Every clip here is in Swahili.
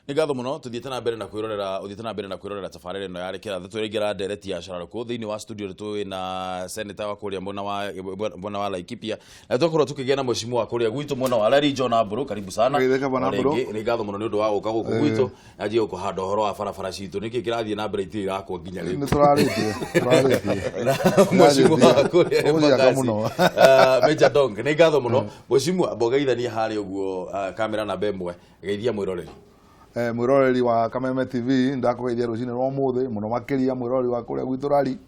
Nĩ ngatho mũno tuthiĩte na mbere na kwĩrorera tabarĩra ĩno yarĩ kĩratho twĩrĩngĩra ndereti ya Shararũkũ thĩinĩ wa studio twĩ na senator wa kũrĩa mwena wa Laikipia na tũkorwo tukĩgĩa na mheshimiwa wa kũrĩa gwitũ mwena wa Larry John Amburu karibu sana. Nĩ ngatho mũno nĩ ũndũ wa gũka gũkũ gwitũ yanjie gũkũhanda ũhoro wa barabara citũ nĩkĩ kĩrathiĩ na mbere itirĩ rakwo nginya rĩu. Nĩ tũrarĩtie mheshimiwa wa kũrĩa Major Dong nĩ ngatho mũno mheshimiwa mbogeithania harĩ ũguo kamera namba ĩmwe geithia mwĩroreri. Mwĩroreri wa Kameme TV ndakũgeithia rũcinĩ rwa ũmũthĩ mũno makĩria mwĩroreri wa kũrĩa gwitũ Larry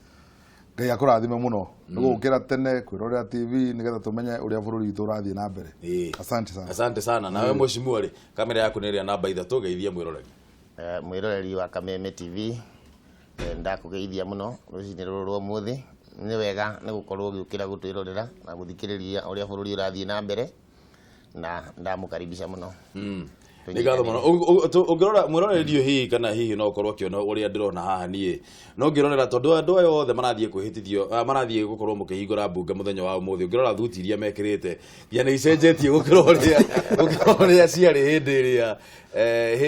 Ngai akũrathime mũno gũkĩra tene kwĩrorera TV nĩgetha tũmenye ũrĩa bũrũri witũ ũrathiĩ na mbere. Asante sana nawe mheshimiwa rĩ kamera yaku nĩ ĩrĩa namba ithatũ geithia mwĩroreri. Mwĩroreri wa Kameme TV ndakũgeithia mũno rũcinĩ rũrũ rwa ũmũthĩ nĩ wega nĩ gũkorwo ũgĩũkĩra gũtwĩrorera na gũthikĩrĩria ũrĩa bũrũri ũrathiĩ na mbere na ndamũkaribisha mũno. Nĩ ngatho mũno ũngĩrora mwĩroreri hihi kana hihi no ũkorwo ũkĩona ũrĩa ndĩrona haha niĩ no ngĩrorera tondũ andũ aya othe marathiĩ kwĩhĩtithio marathiĩ gũkorwo mũkĩhingũra mbunge mũthenya wa ũmũthĩ ũngĩrora thuti iria mekĩrĩte nginya nĩ icenjetie gũkĩra ũrĩa ciarĩ hĩndĩ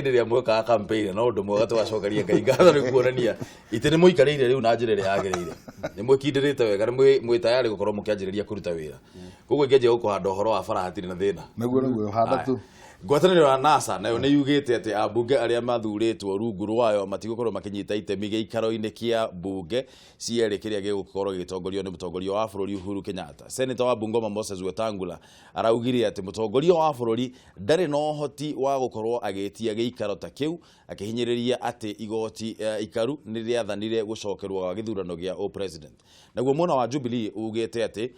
ĩrĩa mwekaga campaign no ũndũ mwega tũgacokeria Ngai ngatho nĩ kuonania itĩ nĩ mũikarĩire rĩu na njĩra ĩrĩa yagĩrĩire nĩ mwĩkindĩrĩte wega mwĩ tayari gũkorwo mũkĩanjĩrĩria kũruta wĩra koguo ingĩanjia gũkũhanda ũhoro wa bara hatirĩ na thĩna nĩguo handa tu. Ngwatanĩro ya NASA nayo nĩ yugĩte atĩ ambunge arĩa mathurĩtwo rungu rwayo matigũkorwo makĩnyita itemi gĩikaro-inĩ kĩa bunge cierĩ kĩrĩa gĩgũkorwo gĩgĩtongorio nĩ mũtongoria wa bũrũri Uhuru Kenyatta. Senator wa Bungoma Moses Wetangula araugire atĩ mũtongoria wa bũrũri ndarĩ na ũhoti wa gũkorwo agĩtia gĩikaro ta kĩu akĩhinyĩrĩria atĩ igoti ikaru nĩ rĩathanire gũcokerwo gwa gĩthurano gĩa president. Naguo mwena wa Jubilee ugĩte atĩ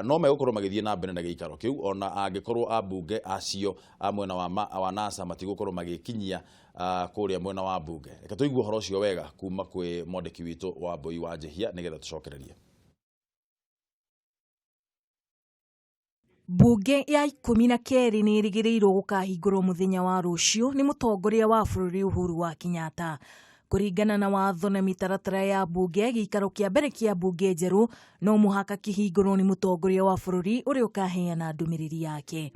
no megũkorwo magĩthiĩ na mbere na gĩikaro kĩu ona angĩkorwo ambunge acio mwena wa NASA matigũkorwo magĩkinyia kũrĩa mwena wa bunge. Reke tũigue ũhoro ũcio wega kuma kwĩ mwandĩki witũ wa Mbũi wa Njehia nĩgetha tũcokererie. Bunge ya 12 nĩ ĩrĩgĩrĩirwo gũkahingũrwo mũthenya wa rũciũ nĩ mũtongoria wa bũrũri Uhuru wa Kenyatta. Kũringana na watho na mĩtaratara ya bunge gĩikaro kĩa mbere kĩa bunge njerũ no mũhaka kĩhingũrwo nĩ mũtongoria wa bũrũri ũrĩa ũkaheana ndũmĩrĩri yake.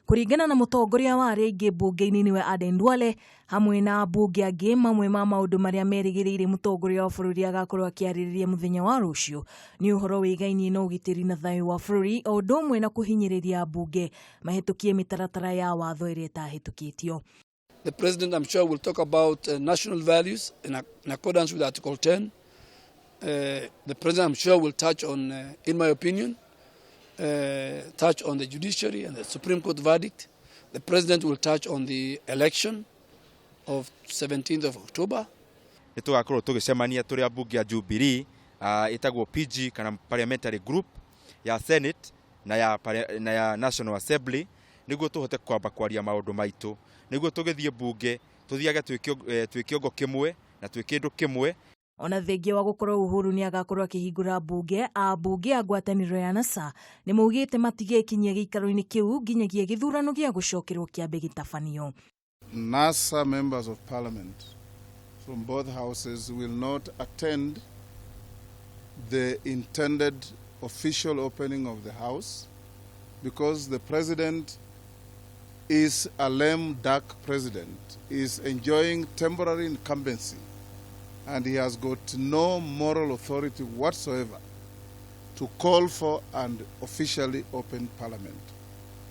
Kũringana na mũtongoria wa arĩa aingĩ bunge-inĩ nĩwe Aden Duale hamwe na bunge angĩ mamwe ma maũndũ marĩa merĩgĩrĩire mũtongoria wa bũrũri agakorwo akĩarĩrĩria mũthenya wa rũciũ nĩ ũhoro wĩgainie na ũgitĩri na thayũ wa bũrũri o ũndũ ũmwe na kũhinyĩrĩria bunge mahĩtũkie mĩtaratara ya watho ĩrĩa ĩtahĩtũkĩtio. The President, I'm sure, will talk about national values in accordance with Article 10. The President, I'm sure, will touch on, in my opinion, touch on the judiciary and the Supreme Court verdict. The President will touch on the election of 17th of October. Nĩtũgakorwo tũgĩcemania tũrĩ ambunge ya Jubilee ĩtagwo PG kana parliamentary group ya Senate na ya National Assembly nĩguo tũhote kwamba kwaria maũndũ maitũ nĩguo tũgĩthiĩ bunge tũthiage twĩ kĩongo kĩmwe na twĩ kĩndũ kĩmwe. Ona thengia wa gũkorwo Uhuru nĩ agakorwo akĩhingũra bunge ambunge ya ngwatanĩro ya NASA nĩ maugĩte matigwĩkinyia gĩikaro-inĩ kĩu nginyagia gĩthurano gĩa gũcokerwo kĩambe gĩtabanio. NASA members of parliament from both houses will not attend the intended official opening of the house because the president is a lame duck president, is enjoying temporary incumbency, and he has got no moral authority whatsoever to call for and officially open parliament.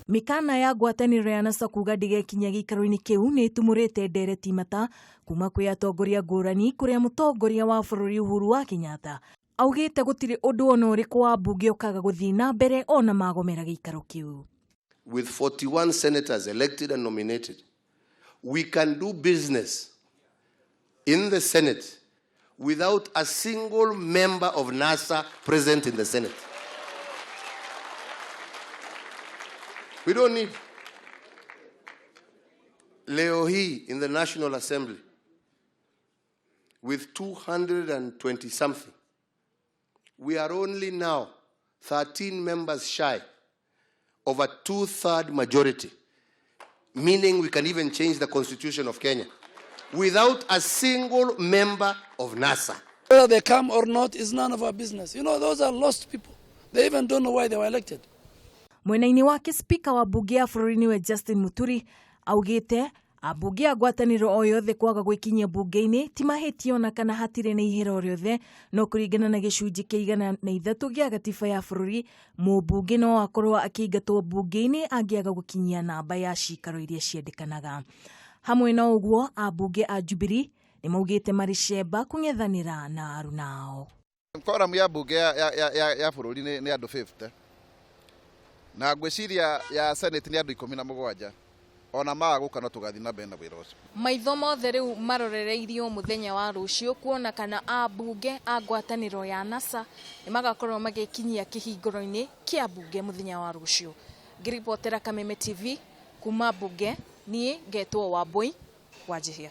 Mikana ya ngwatanĩro ya NASA kuga ndĩgekinya gĩikaro-inĩ kĩu nĩ ĩtumũrĩte ndereti mata kuma kwĩ atongoria ngũrani kũrĩa mũtongoria wa bũrũri Uhuru wa Kenyatta augĩte gũtirĩ ũndũ ona ũrĩkũ wa bunge ũkaga gũthiĩ na mbere ona magomera gĩikaro kĩu. With 41 senators elected and nominated, we can do business in the Senate without a single member of NASA present in the Senate. We don't need. Leo hii in the National Assembly, with 220 something, we are only now 13 members shy of a 2/3 majority, meaning we can even change the constitution of Kenya without a single member of NASA. Whether they come or not is none of our business. You know, those are lost people. They even don't know why they were elected. Mwena-inĩ wake speaker wa bunge ya bũrũri nĩwe Justin Muturi augĩte Ambunge a ngwatanĩro o yothe kwaga gwĩkinyia bunge-inĩ ti mahĩtia ona kana hatirĩ na ihera o rĩothe, no kũringana na gĩcunjĩ kĩa 103 gĩa gatiba ya bũrũri, mũmbunge no akorwo akĩingatwo bunge-inĩ angĩaga gũkinyia namba ya ciikaro iria ciendekanaga. Hamwe na ũguo, ambunge a Jubilee nĩmaugĩte marĩ cemba kũng'ethanĩra na aruna ao. Quorum ya bunge ya bũrũri nĩ andũ 50 na ngwĩciria ya senate nĩ andũ 17 ona magũka no tũgathi na mbere na wĩra ũcio. Maitho mothe rĩu marorereirio mũthenya wa rũciũ kuona kana ambunge a ngwatanĩro ya NASA nĩmagakorwo magĩkinyia kĩhingũro-inĩ kĩa bunge mũthenya wa rũciũ. Ngĩribotera Kameme TV kuma Bunge, niĩ ngetwo Wambui Wanjihia.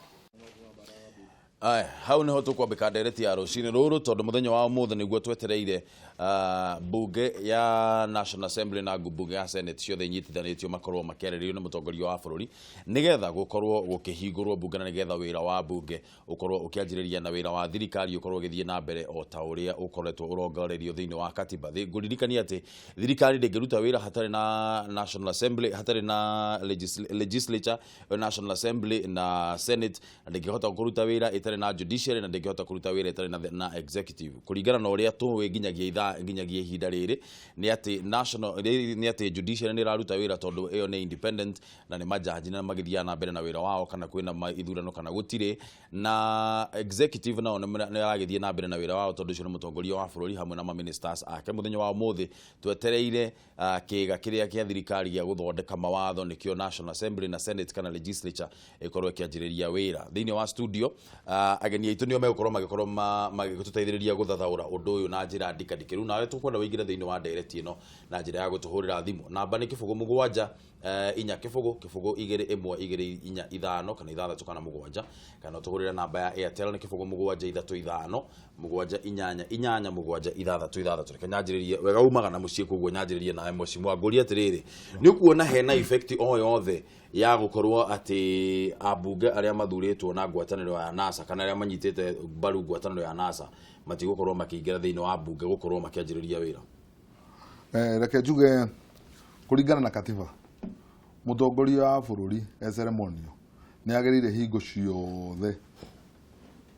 Hau nĩho tũkwambĩka ndereti ya rũcinĩ rũrũ tondũ mũthenya wa ũmũthĩ nĩguo twetereire bunge ya National Assembly na bunge ya Senate ciothe inyitithanĩtio makorwo makĩarĩrĩrio nĩ mũtongoria wa bũrũri nĩgetha gũkorwo gũkĩhingũrwo bunge na nĩgetha wĩra wa bunge ũkorwo ũkĩanjĩrĩria na wĩra wa thirikari ũkorwo ũgĩthiĩ na mbere o ta ũrĩa ũkoretwo ũrongorerio thĩinĩ wa katiba. Ngũririkania atĩ thirikari ndĩngĩruta wĩra hatarĩ na National Assembly, hatarĩ na legislature, National Assembly na Senate, na ndĩngĩhota kũruta wĩra itarĩ na judiciary, na ndĩngĩhota kũruta wĩra itarĩ na executive. Kũringana na ũrĩa tũĩ nginyagia ihinda rĩrĩ nĩ atĩ judiciary nĩ ĩraruta wĩra tondũ ĩyo nĩ independent na nĩ majaji na magĩthiaga na mbere na wĩra wao kana kwĩna ithurano kana gũtirĩ, na executive nao nĩ aragĩthiĩ na mbere na wĩra wao tondũ ũcio nĩ mũtongoria wa bũrũri hamwe na ministers ake. Mũthenya wa ũmũthĩ twetereire kĩĩga kĩrĩa kĩa thirikari gĩa gũthondeka mawatho nĩkĩo National Assembly na Senate kana legislature ĩkorwo ĩkĩanjĩrĩria wĩra. Thĩinĩ wa studio ageni aitũ nĩo megũkorwo magĩtũteithĩrĩria gũthathaũra ũndũ ũyũ na njĩra ndikandikĩru, nawe tũkwenda wĩingĩre thĩinĩ wa ndereti ĩno na njĩra ya gũtũhũrĩra thimũ. Namba nĩ 07 inya kĩbũgũ 225 kana 6 kana 7, kana ũtũhũrĩre namba ya Airtel nĩ 0735 788 reke nyanjĩrĩrie wega umaga na mũciĩ koguo nyanjĩrĩrie nawe Mheshimiwa ngũria atĩrĩrĩ nĩ ukuona hena effect o yothe ya gũkorwo atĩ ambunge arĩa mathurĩtwo na ngwatanĩro ya NASA kana arĩa manyitĩte mbaru ngwatanĩro ya NASA matigũkorwo makĩingĩra thĩinĩ wa bunge gũkorwo makĩanjĩrĩria wĩra? Reke njuge kũringana na katiba mũtongoria wa bũrũri ceremonio nĩ agĩrĩire hingo ciothe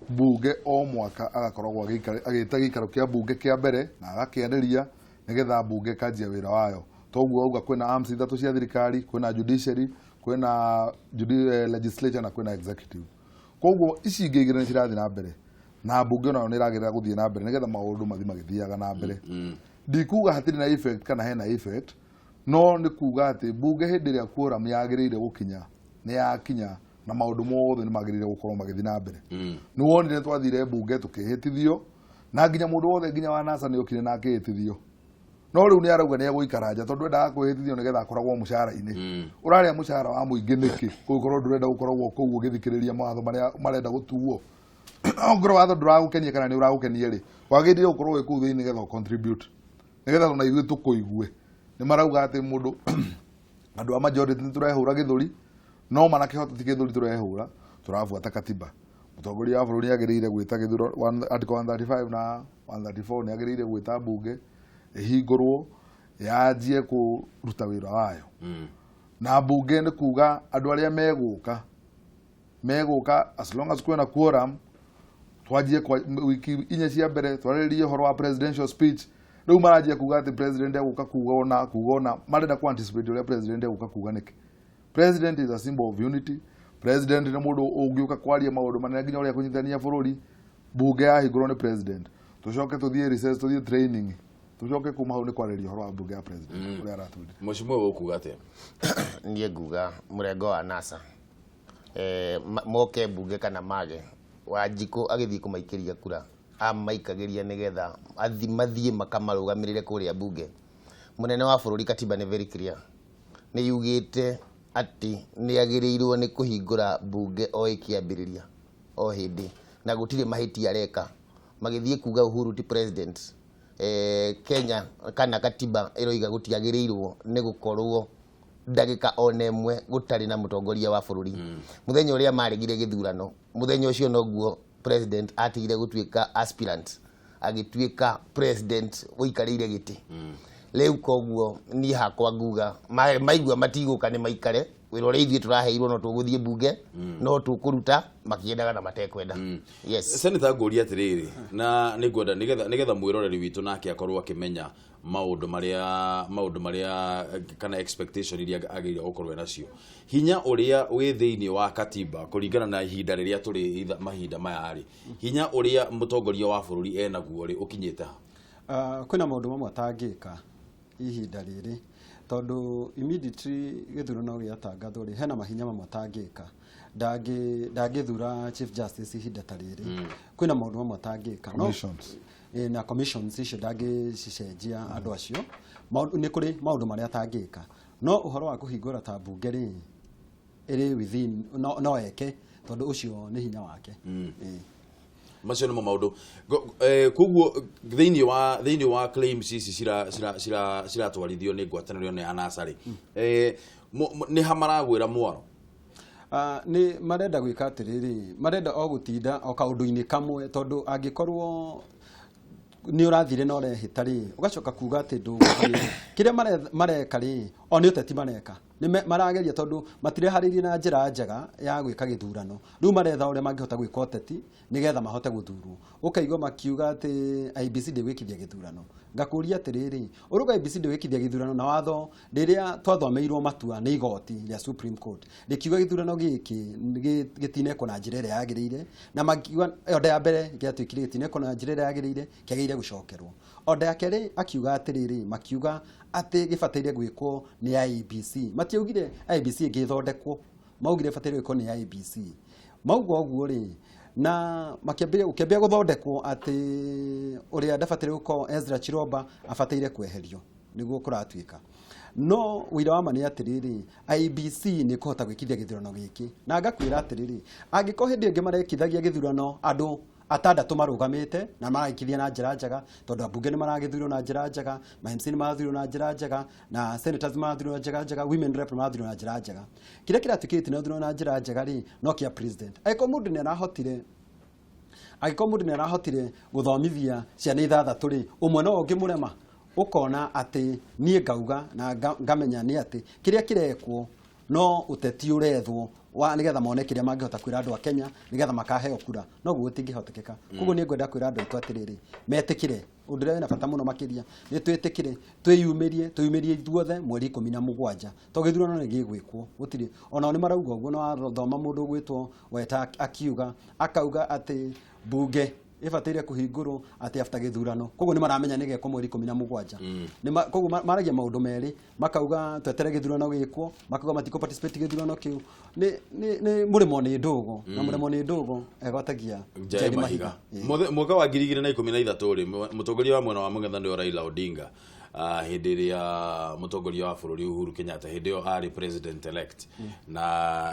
bunge o mwaka agakoragwo agĩta gĩikaro kĩa bunge kĩa mbere na agakĩarĩria nĩgetha bunge kanjia wĩra wayo. Toguo auga kwĩna arms 3 cia thirikari, kwĩna judiciary, kwĩna legislature na kwĩna executive. Koguo ici ingĩ igĩrĩ nĩ cirathiĩ na mbere na bunge nayo nĩ ĩragerera gũthiĩ na mbere nĩgetha maũndũ mathi magĩthiaga na mbere. Ndikuga hatirĩ na effect kana hena effect, no nĩ kuga atĩ bunge hĩndĩ ĩrĩa quorum yagĩrĩire gũkinya nĩ yakinya na maũndũ mothe nĩ magĩrĩire gũkorwo magĩthiĩ na mbere. Nĩ wonire twathire bunge tũkĩhĩtithio na nginya mũndũ wothe nginya wa NASA nĩ okire na akĩhĩtithio, no rĩu nĩ arauga nĩ egũikara nja tondũ endaga kwĩhĩtithio nĩgetha akoragwo mũcara-inĩ. Ũrarĩa mũcara wa mũingĩ nĩkĩ gũkorwo ndũrenda gũkoragwo kũu ũgĩthikĩrĩria mawatho marĩa marenda gũtuo? Ongorwo watho ndũragũkenia kana nĩ ũragũkenia rĩ, wagĩrĩire gũkorwo wĩ kũu thĩinĩ nĩgetha contribute, nĩgetha ona ithuĩ tũkũigue. Nĩ marauga atĩ mũndũ andũ a majority nĩ tũrehũra gĩthũri, no manakĩhota ti gĩthũri tũrehũra, tũrabuata katiba. Mũtongoria wa bũrũri agĩrĩire gwĩta gĩthurano article 135 na 134 nĩ agĩrĩire gwĩta bunge ĩhingũrwo yanjie kũruta wĩra wayo. Na bunge nĩ kuga andũ arĩa megũka as long as kwĩna quorum twanjie wiki 4 cia mbere twarĩrĩrie ũhoro wa presidential speech. Rĩu maranjia kuga atĩ president egũka kuga ona marenda ku anticipate ũrĩa president egũka kuga nĩkĩ. President is a symbol of unity. President nĩ mũndũ ũngĩũka kwaria maũndũ manene nginya ũrĩa kũnyitithania bũrũri. Bunge yahingũrwo nĩ president, tũcoke tũthiĩ recess, tũthiĩ training, tũcoke kuma hau nĩ kwarĩria ũhoro wa bunge ya president ũrĩa aratwĩrire. Mheshimiwa wewe ukuga atĩa? Niĩ nguga mũrengo wa NASA moke bunge kana mage Wanjikũ agĩthiĩ kũmaikĩria kura amaikagĩria nĩgetha mathiĩ makamarũgamĩrĩre kũrĩa bunge. Mũnene wa bũrũri katiba nĩ very clear, nĩ yugĩte atĩ nĩ agĩrĩirwo nĩ kũhingũra bunge o ĩkĩambĩrĩria o hĩndĩ na gũtirĩ mahĩtia areka. Magĩthiĩ kuga Uhuru ti president, Kenya kana katiba ĩroiga gũtiagĩrĩirwo nĩ gũkorwo ndagĩka ona ĩmwe gũtarĩ na mũtongoria wa bũrũri. Mũthenya ũrĩa maregire gĩthurano, mũthenya ũcio noguo president atigire gũtuĩka aspirant, agĩtuĩka president ũikarĩire gĩtĩ. Rĩu koguo niĩ hakwa nguga maigua matigũka nĩ maikare wĩra ũrĩa ithuĩ tũraheirwo no tũgũthiĩ mbunge no tũkũruta makĩendaga na matekwenda. Yes. Senator ngũria atĩrĩrĩ na nĩngwenda nĩgetha mwĩroreri witũ nake akorwo akĩmenya maũndũ marĩa kana expectation iria agĩrĩire gũkorwo nacio. Hinya ũrĩa wĩ thĩinĩ wa katiba kũringana na ihinda rĩrĩa tũrĩ mahinda maya rĩ, hinya ũrĩa mũtongoria wa bũrũri enaguo rĩ ũkinyĩte ha? Kwĩna maũndũ mamwe atangĩka ihinda rĩrĩ tondũ immediately gĩthurano gĩatangathwo rĩ hena mahinya mamwe atangĩka ndangĩthura chief justice ihinda ta rĩrĩ. Kwĩna maũndũ mamwe atangĩka na commissions icio ndangĩcicenjia andũ acio nĩ kũrĩ maũndũ marĩa atangĩka no ũhoro wa kũhingũra ta mbunge rĩ ĩrĩ within no eke tondũ ũcio nĩ hinya wake. Macio nĩmo maũndũ koguo thĩinĩ wa claims ici ciratwarithio nĩ ngwatanĩro ya NASA rĩ nĩ ha maragwĩra mwaro? Nĩ marenda gwĩka atĩrĩrĩ marenda o gũtinda o kaũndũ-inĩ kamwe tondũ angĩkorwo nĩ ũrathire na ũrehĩta rĩ ũgacoka kuga atĩ ndũgũthiĩ kĩrĩa mareka rĩ o nĩ ũteti mareka nĩ marageria tondũ matireharĩirie na njĩra njega ya gwĩka gĩthurano rĩu maretha ũrĩa mangĩhota gwĩka ũteti nĩgetha mahote gũthurwo ũkaigua makiuga atĩ IEBC ndĩgwĩkithia gĩthurano ngakũria atĩrĩrĩ ũruga IEBC ndĩgwĩkithia gĩthurano na watho rĩrĩa twathomeirwo matua nĩ igoti rĩa Supreme Court rĩkiuga gĩthurano gĩkĩ gĩtinekwo na njĩra ĩrĩa yagĩrĩire na makiuga onda ya mbere gĩatuĩkire gĩtinekwo na njĩra ĩrĩa yagĩrĩire kĩagĩrĩire gũcokerwo onda ya kerĩ akiuga atĩrĩrĩ makiuga atĩ gĩbataire gwĩkwo nĩ IEBC matiaugire IEBC ĩngĩthondekwo maugire ĩbataire gwĩkwo nĩ IEBC mauga ũguo rĩ na makĩambia gũthondekwo atĩ ũrĩa ndabataire gũkorwo Ezra Chiromba abataire kweherio nĩguo kũratuĩka no wĩra wa ma nĩ atĩrĩrĩ IEBC nĩ kũhota gwĩkithia gĩthurano gĩkĩ na ngakwĩra atĩrĩrĩ angĩkorwo hĩndĩ ĩngĩ marekithagia gĩthurano andũ atandatũ marũgamĩte na maraikithia na njĩra njega tondũ ambunge nĩ maragĩthurwo na njĩra njega ma MC nĩ marathurwo na njĩra njega na senators marathurwo na njĩra njega women rep marathurwo na njĩra njega kĩrĩa kĩratuĩkĩte na thurwo na njĩra njega rĩ no kĩa president angĩkorwo mũndũ nĩ arahotire gũthomithia ciana ithathatũ rĩ ũmwe no ũngĩ mũrema ũkona atĩ niĩ ngauga na ngamenya nĩ atĩ kĩrĩa kĩrekwo no ũteti ũrethwo wa nĩgetha mone kĩrĩa mangĩhota kwĩra andũ a Kenya nĩgetha makaheo kura no gũtingĩhotekeka koguo nĩ ngwenda kwĩra andũ aitũ atĩrĩrĩ metĩkĩre ũndũ ũrĩa wĩna bata mũno makĩria nĩ twĩtĩkĩre twĩyumĩrie ithuothe mweri 17 to gĩthurano nĩ gĩgwĩkwo gũtirĩ onao nĩ marauga ũguo no wathoma mũndũ gwĩtwo weta akauga atĩ Bunge ĩbataire kũhingũrwo atĩ after gĩthurano koguo nĩ maramenya nĩ gekwo mweri 17 koguo maragia maũndũ merĩ makauga twetere gĩthurano gĩkwo makauga matiko participate gĩthurano kĩu nĩ mũrĩmo nĩ ndũgũ na mũrĩmo nĩ ndũgũ egwatagia Njeri Mahiga mwaka wa 2013 rĩ mũtongoria wa mwena wa mũng'ethanĩro Raila Odinga hĩndĩ ĩrĩa mũtongoria wa bũrũri Uhuru Kenyatta hĩndĩ ĩyo arĩ president elect na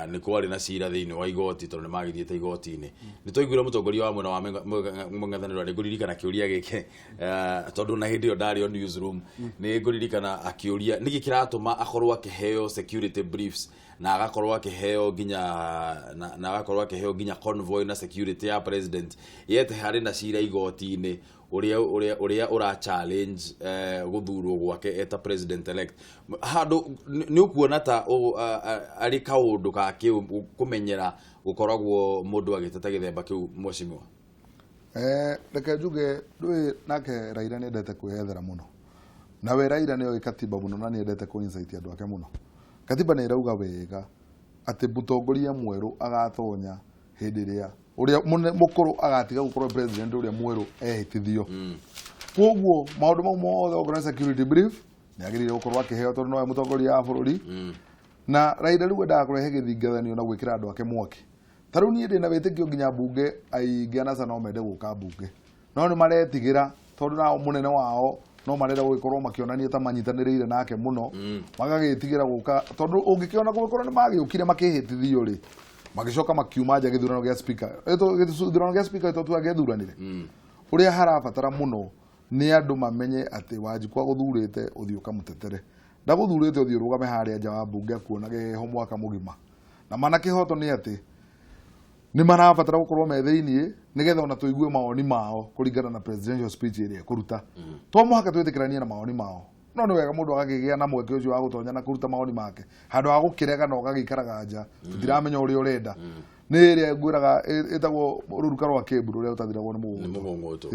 nĩ kwarĩ na cira thĩinĩ wa igoti tondũ nĩ magĩthiĩte igoti-inĩ nĩ twaiguire mũtongoria wa mwena wa mũng'ethanĩro arĩ ngũririkana kĩũria gĩkĩ tondũ na hĩndĩ ĩyo ndarĩ on newsroom nĩ ngũririkana akĩũria nĩkĩ kĩratũma akorwo akĩheo security briefs na agakorwo akĩheo nginya convoy na security ya president yete harĩ na cira igoti-inĩ ũrĩa ũra challenge gũthurwo gwake eta president elect handũ nĩ ũkuona ta arĩ kaũndũ ka kũmenyera gũkoragwo mũndũ agĩteta gĩthemba kĩu mwecimwa reke njuge ndũĩ nake Raila nĩendete kwĩyethera mũno na we Raila nĩoĩ katiba mũno na nĩendete kũ-incite andũ ake mũno katiba nĩ ĩrauga wega atĩ mũtongoria mwerũ agatonya hĩndĩ ĩrĩa ũrĩa mũkũrũ agatiga gũkorwo president ũrĩa mwerũ ehĩtithio koguo maũndũ mau mothe ongorwo security brief nĩ agĩrĩire gũkorwo akĩheo tondũ nowe mũtongoria wa bũrũri na Raila rĩu endaga kũrehe gĩthingathanio na gwĩkĩra andũ ake mwaki ta rĩu niĩ ndĩna wĩtĩkio nginya mbunge aingĩ anaca no mende gũka mbunge no nĩ maretigĩra tondũ nao mũnene wao no marenda gũgĩkorwo makĩonania ta manyitanĩrĩire nake mũno magagĩtigĩra gũka tondũ ũngĩkĩona gũgĩkorwo nĩ magĩũkire makĩhĩtithio rĩ magicoka makiuma nja gĩthurano gĩa speaker gĩthurano gĩa speaker tuga gĩthuranire ũrĩa harabatara mũno nĩ andũ mamenye atĩ Wanjikũ agũthurĩte ũthiĩ ũkamũtetere ndagũthurĩte ũthiĩ ũrũgame harĩa nja wa mbunge kuona gĩheho mwaka mũgima na mana kĩhoto nĩ atĩ nĩ marabatara gũkorwo me thĩinĩ nĩgetha ona tũigue mawoni mao kũringana na presidential speech ĩrĩa kũruta to mũhaka twĩtĩkĩranie na mawoni mao no nĩ wega mũndũ agakĩgĩa na mweke ũcio wa gũtonya na kũruta mawoni make handũ ha gũkĩrega na ũgagĩikaraga nja tũtiramenya ũrĩa ũrenda nĩ ĩrĩa ngwĩraga ĩtagwo rũruka rwa kĩmbu rũrĩa ũtathiragwo nĩ mũgũnto.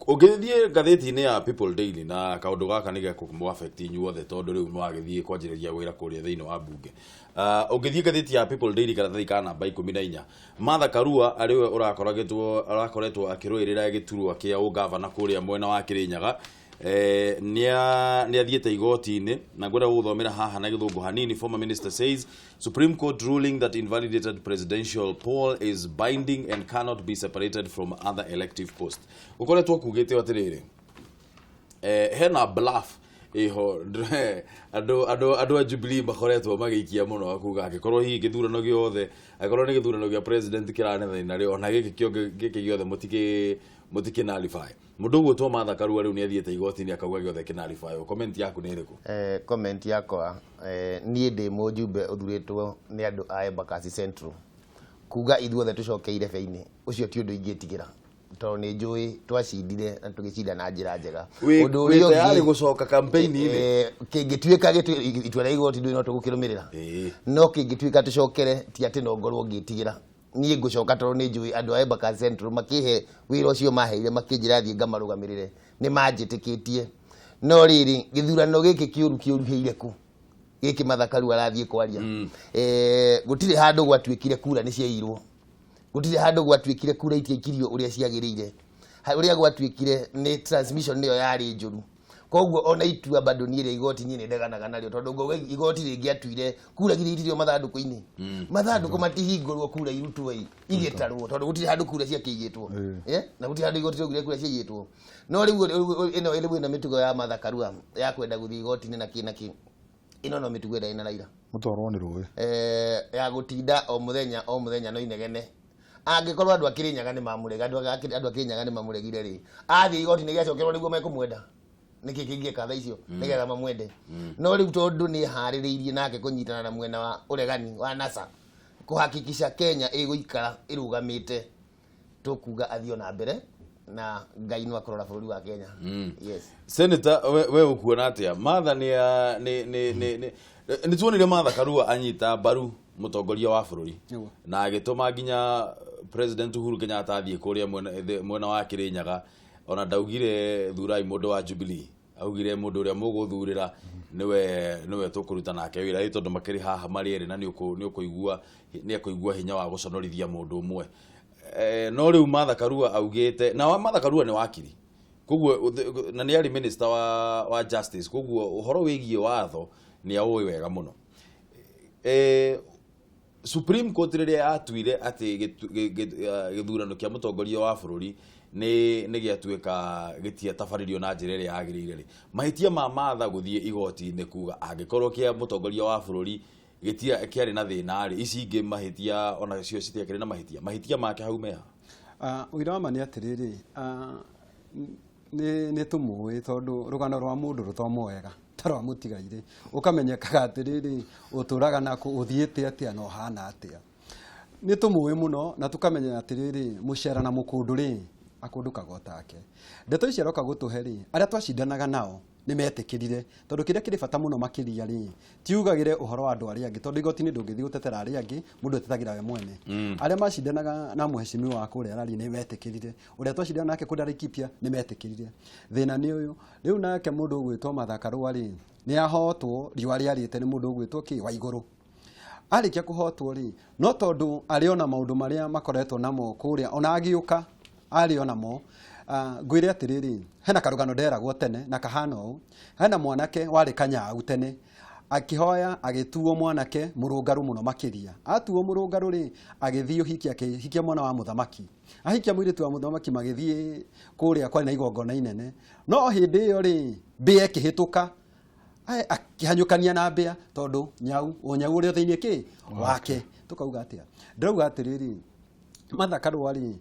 Ũngĩthiĩ ngathĩti-inĩ ya People Daily na kaũndũ gaka nĩ gekũmũaffect inyuothe tondũ rĩu nĩwagĩthiĩ kwanjĩrĩria wĩra kũrĩa thĩinĩ wa Bunge. Ũngĩthiĩ ngathĩti ya People Daily karatathi ka namba 14 Martha Karua arĩwe ũrakoretwo akĩrũĩrĩra gĩturwa kĩa ũgavana kũrĩa mwena wa Kĩrĩnyaga nĩathiĩte igoti-inĩ na ngwenda gũthomera haha na gĩthũngũ hanini. Former minister says Supreme Court ruling that invalidated presidential poll is binding and cannot be separated from other elective posts. Ũkoretwo kugĩte atĩrĩrĩ hena bluff iho andũ a Jubilee makoretwo magĩikia mũno akuga angĩkorwo hihi gĩthurano gĩothe angĩkorwo nĩ gĩthurano gĩa president kĩranetha rĩo ona gĩkĩ gĩothe mũtikinalify. Mũndũ ũguo to Martha Karua rĩu nĩathiĩte igoti-inĩ akauga gĩothe kinalify. Comment yaku nĩ ĩrĩkũ? Comment yakwa niĩ ndĩ mũjumbe ũthurĩtwo nĩ andũ a Embakasi Central kuga ithuothe tũcokeire beinĩ ũcio ti ũndũ ingĩtigĩra tondũ nĩ njũĩ twacindire na tũgĩcinda na njĩra njega. Ũndũ ũrĩa tayari gũcoka campaign-inĩ kĩngĩtuĩka itua rĩa igoti ndũĩ no tũgũkĩrũmĩrĩra no kĩngĩtuĩka tũcokere ti atĩ no ngorwo ngĩtigĩra niĩ ngũcoka tondũ nĩ njũĩ andũ a Embakasi Central makĩhe wĩra ũcio maheire makĩnjĩra thiĩ ngamarũgamĩrĩre nĩ manjĩtĩkĩtie. No rĩrĩ gĩthurano gĩkĩ kĩũruhĩire kũ gĩkĩ Martha Karua arathiĩ kwaria gũtirĩ handũ gwatuĩkire kura nĩ ciairwo gũtirĩ handũ gwatuĩkire kura itiaikirio ũrĩa ciagĩrĩire ũrĩa gwatuĩkire nĩ transmission nĩyo yarĩ njũru. Koguo ona itua bado niĩ rĩa igoti niĩ nĩndeganaga narĩo tondũ ngauga igoti rĩngĩatuire kura gĩitirio mathandũkũ-inĩ mathandũkũ matihingũrwo kura irutwo igĩtarwo tondũ gũtirĩ handũ kura ciakĩigĩtwo na gũtirĩ handũ igoti rĩaugire kura ciaigĩtwo. No rĩu ĩno ĩrĩ na mĩtugo ya Martha Karua ya kwenda gũthiĩ igoti-inĩ na kĩ ĩno no mĩtugo ĩrĩa ĩna raira mũtwarwo nĩ rũĩ ya gũtinda o mũthenya no inegene. Angĩkorwo andũ a Kĩrĩnyaga nĩ mamũrega andũ a Kĩrĩnyaga nĩ mamũregire rĩ athiĩ igoti-inĩ gĩacokerwo nĩguo mekũmwenda nĩkĩ kĩngĩka thaa icio nĩgetha mamwende. No rĩu tondũ nĩ harĩrĩirie nake kũnyitana na mwena wa ũregani wa NASA kũhakikisha Kenya ĩgũikara ĩrũgamĩte tũkuga athiĩ na mbere na Ngai no akorora bũrũri wa Kenya. Yes. Senator we ũkuona atĩa Martha nĩ tuonire Martha Karua anyita mbaru mũtongoria wa bũrũri na agĩtũma nginya President Uhuru Kenyatta athiĩ kũrĩa mwena wa Kĩrĩnyaga ona ndaugire thurai mũndũ wa Jubilee augire mũndũ ũrĩa mũgũthurĩra niwe tũkũruta nake wĩra tondũ makĩrĩ haha marĩ erĩ na nĩekũigua hinya wa gũconorithia mũndũ ũmwe. No rĩu Martha Karua augĩte na Martha Karua nĩ wakiri koguo na nĩ arĩ minister wa justice koguo ũhoro wĩgiĩ watho nĩ aũĩ wega mũno. Supreme Court rĩrĩa yatuire atĩ gĩthurano kĩa mũtongoria wa bũrũri nĩ gĩatuĩka gĩtiatabarĩrio na njĩra ĩrĩa yagĩrĩire rĩ mahĩtia ma Martha gũthiĩ igoti-inĩ kuga angĩkorwo kĩa mũtongoria wa bũrũri kĩarĩ na thĩna rĩ ici ingĩ mahĩtia ona cio citiakĩrĩ na mahĩtia make hau meha. Ũira wa ma nĩ atĩrĩrĩ nĩ tũmũĩ tondũ rũgano rwa mũndũ rũtomũ wega tarwa mũtigaire ũkamenyekaga atĩrĩrĩ ũtũraga nako ũthiĩte atĩa na ũhana atĩa. Nĩ tũmũĩ mũno na tũkamenya atĩrĩrĩ mũcera na mũkũndũ rĩ akũndũkaga otake. Ndeto ici aroka gũtũhe rĩ arĩa twacindanaga nao nĩ metĩkĩrire tondũ kĩrĩa kĩrĩ bata mũno makĩria rĩ tiugagĩre ũhoro wa andũ arĩa angĩ tondũ igoti-inĩ ndũngĩthiĩ gũtetera arĩa angĩ mũndũ etetagĩra we mwene. Arĩa macindanaga na mũheshimiwa wa kũrĩa rari nĩ metĩkĩrire ũrĩa twacindana nake kũrĩa Laikipia nĩ metĩkĩrire. Thĩna nĩ ũyũ rĩu nake mũndũ ũgwĩtwo Martha Karua rĩ nĩ ahotwo riũa rĩarĩte nĩ mũndũ ũgwĩtwo kĩ wa igũrũ. Arĩkia kũhotwo rĩ no tondũ arĩona maũndũ marĩa makoretwo namo kũrĩa ona agĩũka arĩona mo ngwĩre atĩrĩrĩ hena karũgano nderagwo tene na kahana ũũ hena mwanake warĩ kanyau tene akĩhoya agĩtuo mwanake mũrũngarũ mũno makĩria atuo mũrũngarũ rĩ agĩthiĩ ũhiki akĩhikia mwana wa mũthamaki ahikia mũirĩtu wa mũthamaki magĩthiĩ kũrĩa kwarĩ na igongona inene no hĩndĩ ĩyo rĩ mbĩa ĩkĩhĩtũka akĩhanyũkania na mbĩa tondũ nyau ũrĩa thĩinĩ kĩ wake tũkauga atĩa ndĩrauga atĩrĩrĩ Martha Karua rĩ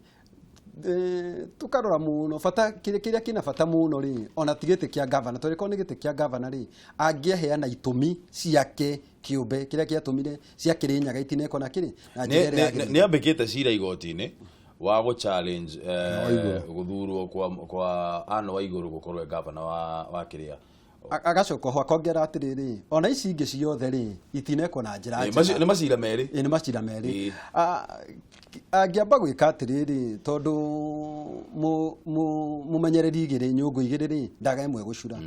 tukarora muno bata kĩrĩa kĩna bata muno rĩ ona tigĩtĩ kĩa governor tondũ nĩ gĩtĩ kĩa governor rĩ angĩheana itũmi ciake kĩũmbe kĩrĩa kĩatũmire cia Kĩrĩnyaga itineko na kĩrĩ na nĩ ambĩkĩte cira igoti-inĩ wa gũ challenge gũthurwo kwa Anne wa igũrũ gũkorwo governor wa kĩrĩa agacoka ho akongera atiriri ona ici ingĩ ciothe ri itinekwo na njĩra njega nĩ macira merĩ nĩ macira merĩ angĩamba gwĩka atiriri tondu mumenyereri igĩrĩ nyũngũ igĩrĩ ri ndaga ĩmwe gũcura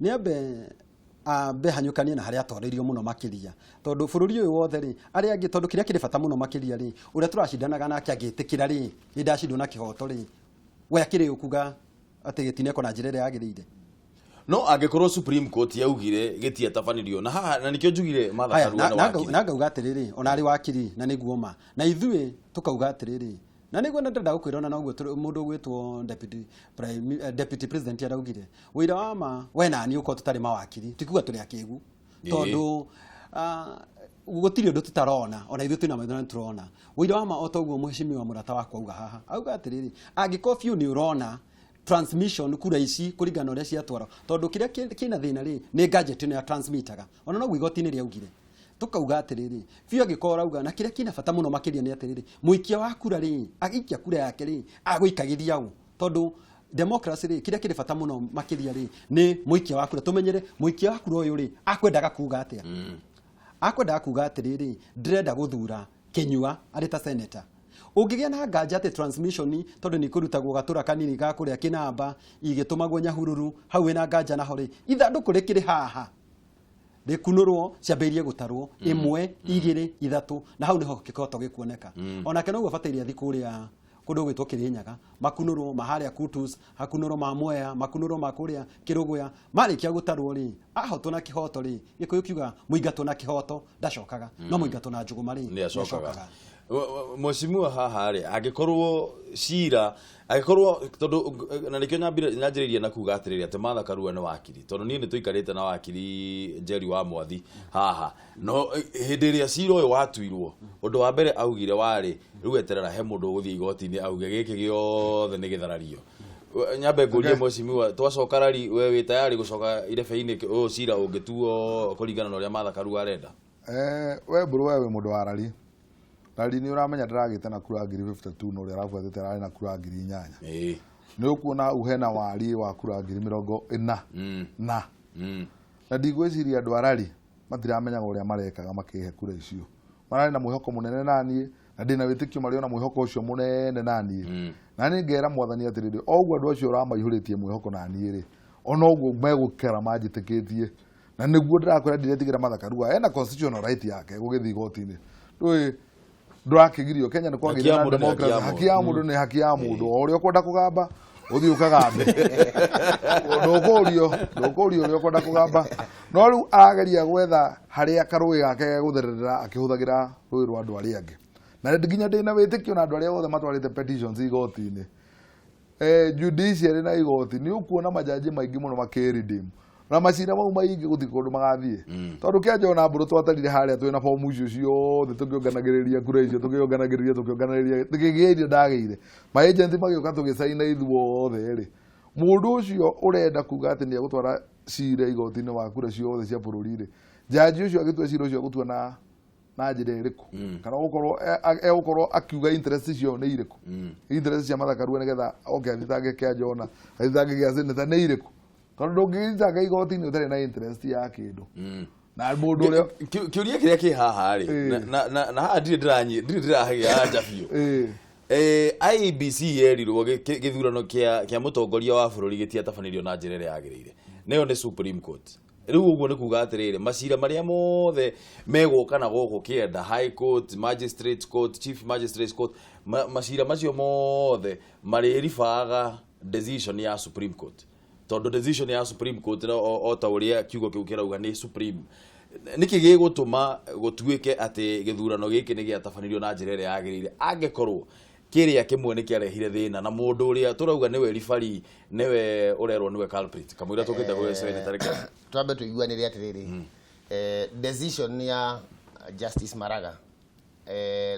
nĩambe hanyũkanie na harĩa atoreirio mũno makĩria tondu bũrũri ũyũ wothe ri arĩa angĩ tondu kĩrĩa kĩrĩ bata mũno makĩria ri ũrĩa tũracindanaga nake angĩtĩkĩra ri nĩndacindwo na kĩhoto ri we akĩrĩ ũkuga atĩ gĩtinekwo na njĩra ĩrĩa yagĩrĩire no angĩkorwo Supreme Court yaugire gĩtietabanĩrio na haha na nĩkĩo njugire Martha Karua na wakiri na ngauga atĩrĩrĩ ona arĩ wakiri na nĩguo ma na ithuĩ tukauga atĩrĩrĩ na nĩguo ndenda gũkwĩra na noguo mũndũ ũgwĩtwo deputy president araugire wĩra wa ma we na niĩ ũkorwo tũtarĩ mawakiri tikuga tũrĩ akĩgu tondũ gũtirĩ ũndũ tũtarona ona ithuĩ twĩna maitho nĩtũrona wĩra wa ma o toguo mheshimiwa mũrata wakwa auga haha auga atĩrĩrĩ angĩkorwo biũ nĩ ũrona transmission kura ici kuringana ũrĩa ciatwarwo tondu kiria kina thina ri ni gadget ino ya transmittaga ona no gwigoti-inĩ riaugire tukauga atiriri biũ angĩkorwo rauga na kiria kina bata mũno makĩria ni atiriri mũikia wa kura ri agikia kura yake ri agũikagĩria ũ tondu democracy ri kiria kiri bata mũno makĩria ri ni mũikia wa kura tumenyere mũikia wa kura ũyũ ri akwendaga kuga atia akwendaga kuga atiriri ndĩrenda gũthura Kenyua arĩ ta senator ũngĩgĩa na nganja atĩ transmission tondu nĩ kũrutagwo gatũra kanini ga kũrĩa Kinamba igĩtũmagwo Nyahururu hau wĩna nganja naho rĩ ithandũkũ rĩkĩrĩ haha rĩkunũrwo ciambĩrĩrie gũtarwo ĩmwe igĩrĩ ithatũ na hau nĩho kĩhoto gĩkuoneka onake noguo abataire athi kũrĩa kũndũ gwĩtwo Kĩrĩnyaga makunũrwo maharĩa Kutus hakunũrwo ma Mwea makunũrwo ma kũrĩa Kĩrũgũya marĩkia gũtarwo rĩ ahotwo na kĩhoto rĩ gĩkũyũ kiuga mũingatwo na kĩhoto ndacokaga no mũingatwo na njũgũma rĩ nĩacokaga Mheshimiwa haha rĩ angĩkorwo cira angĩkorwo tondu na nĩkĩo nyanjĩrĩirie na kuga atĩrĩrĩ atĩ Martha Karua nĩ wakiri tondu niĩ nĩtũikarĩte na wakiri Njeri wa Mwathi haha no hĩndĩ ĩrĩa cira ũyũ watuirwo ũndũ wa mbere augire warĩ rĩu eterera he mũndũ ũgũthiĩ igoti-inĩ auge gĩkĩ gĩothe nĩ gĩtharario nyambe ngũrie Mheshimiwa twacoka rari we wĩ tayari gũcoka irebe-inĩ ũyũ cira ũngĩtuo kũringana na ũrĩa Martha Karua arenda we mbũrũ we wĩ mũndũ wa rari rari nĩ ũramenya ndĩragĩte na kura 52 na ũrĩa arabuatĩte ararĩ na kura 8,000 nĩ ũkuona uhena wari wa kura 40,000 na ndigwĩciria andũ arari matiramenyaga ũrĩa marekaga makĩhe kura icio mararĩ na mwĩhoko mũnene na niĩ na ndĩna wĩtĩkio marĩ na mwĩhoko ũcio mũnene na niĩ na nĩ ngera mwathani atĩrĩrĩ oguo andũ acio ũramaihũrĩtie mwĩhoko na niĩ rĩ ona ũguo megũkera manjĩtĩkĩtie na nĩguo ndĩrakwĩra ndiretigĩra Martha Karua ena constitutional right yake gũgĩthiĩ igoti-inĩ ndũĩ ndũrakĩgirio Kenya nĩ kwagĩrĩire na democracy haki ya mũndũ nĩ haki ya mũndũ o ũrĩa ũkwenda kũgamba ũthiĩ ũkagambe ndũkũrio ũrĩa ũkwenda kũgamba no rĩu arageria gwetha harĩa karũĩ gake gũtherera akĩhũthagĩra rũĩ rwa andũ arĩa angĩ na nginya ndĩna wĩtĩkio na andũ arĩa othe matwarĩte petitions igoti-inĩ judiciary na igoti nĩ ũkuona majaji maingĩ mũno makĩredeem na macira mau maingĩ gũthi kũndũ magathiĩ tondũ kĩanja ona mbũrũ twatarire harĩa twĩna bomu icio ciothe tũkĩonganagĩrĩria kura icio tũkĩonganagĩrĩria tũkĩgĩire ndagĩire maagenti magĩũka tũgĩcaina ithuothe rĩ mũndũ ũcio ũrenda kuga atĩ nĩ egũtwara cira igoti-inĩ wa kura ciothe cia bũrũri rĩ jaji ũcio agĩtua cira ũcio gũtua na njĩra ĩrĩkũ kana egũkorwo akiuga interest icio nĩ irĩkũ interest cia Martha Karua nĩgetha oke athitange kĩanja ona athitange gĩa senator nĩ irĩkũ tondu ndũngĩthanga igoti-inĩ ũtarĩ na interest ya kĩndũ na mũndũ ũrĩa kĩũria kĩrĩa kĩ haha rĩ na haha ndirĩ ndĩrahĩa anja biũ IEBC yerirwo gĩthurano kĩa mũtongoria wa bũrũri gĩtiatabanĩrio na njĩra ĩrĩa yagĩrĩire nĩyo nĩ Supreme Court rĩu ũguo nĩ kuga atĩrĩrĩ macira marĩa mothe megũka na gũkũ kĩenda High Court, Magistrate Court, Chief Magistrate Court macira macio mothe marĩribaga decision ya Supreme Court tondu decision ya Supreme Court o ta ũrĩa kiugo kĩu kĩrauga nĩ Supreme nĩkĩ gĩgũtũma gũtuĩke atĩ gĩthurano gĩkĩ nĩ gĩatabanĩrio na njĩra ĩrĩa yagĩrĩire angĩkorwo kĩrĩa kĩmwe nĩ kĩarehire thĩna na mũndũ ũrĩa tũrauga nĩwe ribari nĩwe ũrerwo nĩwe culprit kamũira tũkĩte gwĩ senator twambe tũiguanĩre atĩrĩrĩ decision ya Justice Maraga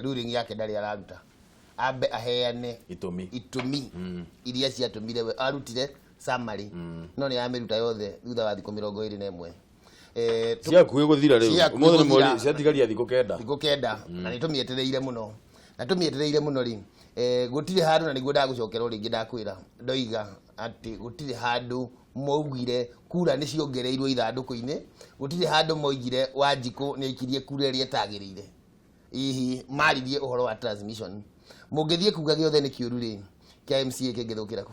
ruling yake ndarĩ araruta ambe aheane itũmi iria ciatũmire we arutire summary no nĩ amĩruta yothe thutha wa thikũ 21 ciakuĩ gũthira rĩu ũmũthĩ nĩ mweri ciatigaria thikũ 9 na nĩ tũmĩetereire mũno na tumietereire muno ri gutire handu na niguo ndagucokerwo ringi ndakwira ndoiga ati gutire handu mougire kura ni ciongereirwo ithanduku-ini gutire handu moigire Wanjiku ni aikirie kura iria etagirire ihi maririe uhoro wa transmission mungithie kuga giothe ni kiuru ri kia MCA kingithukira ku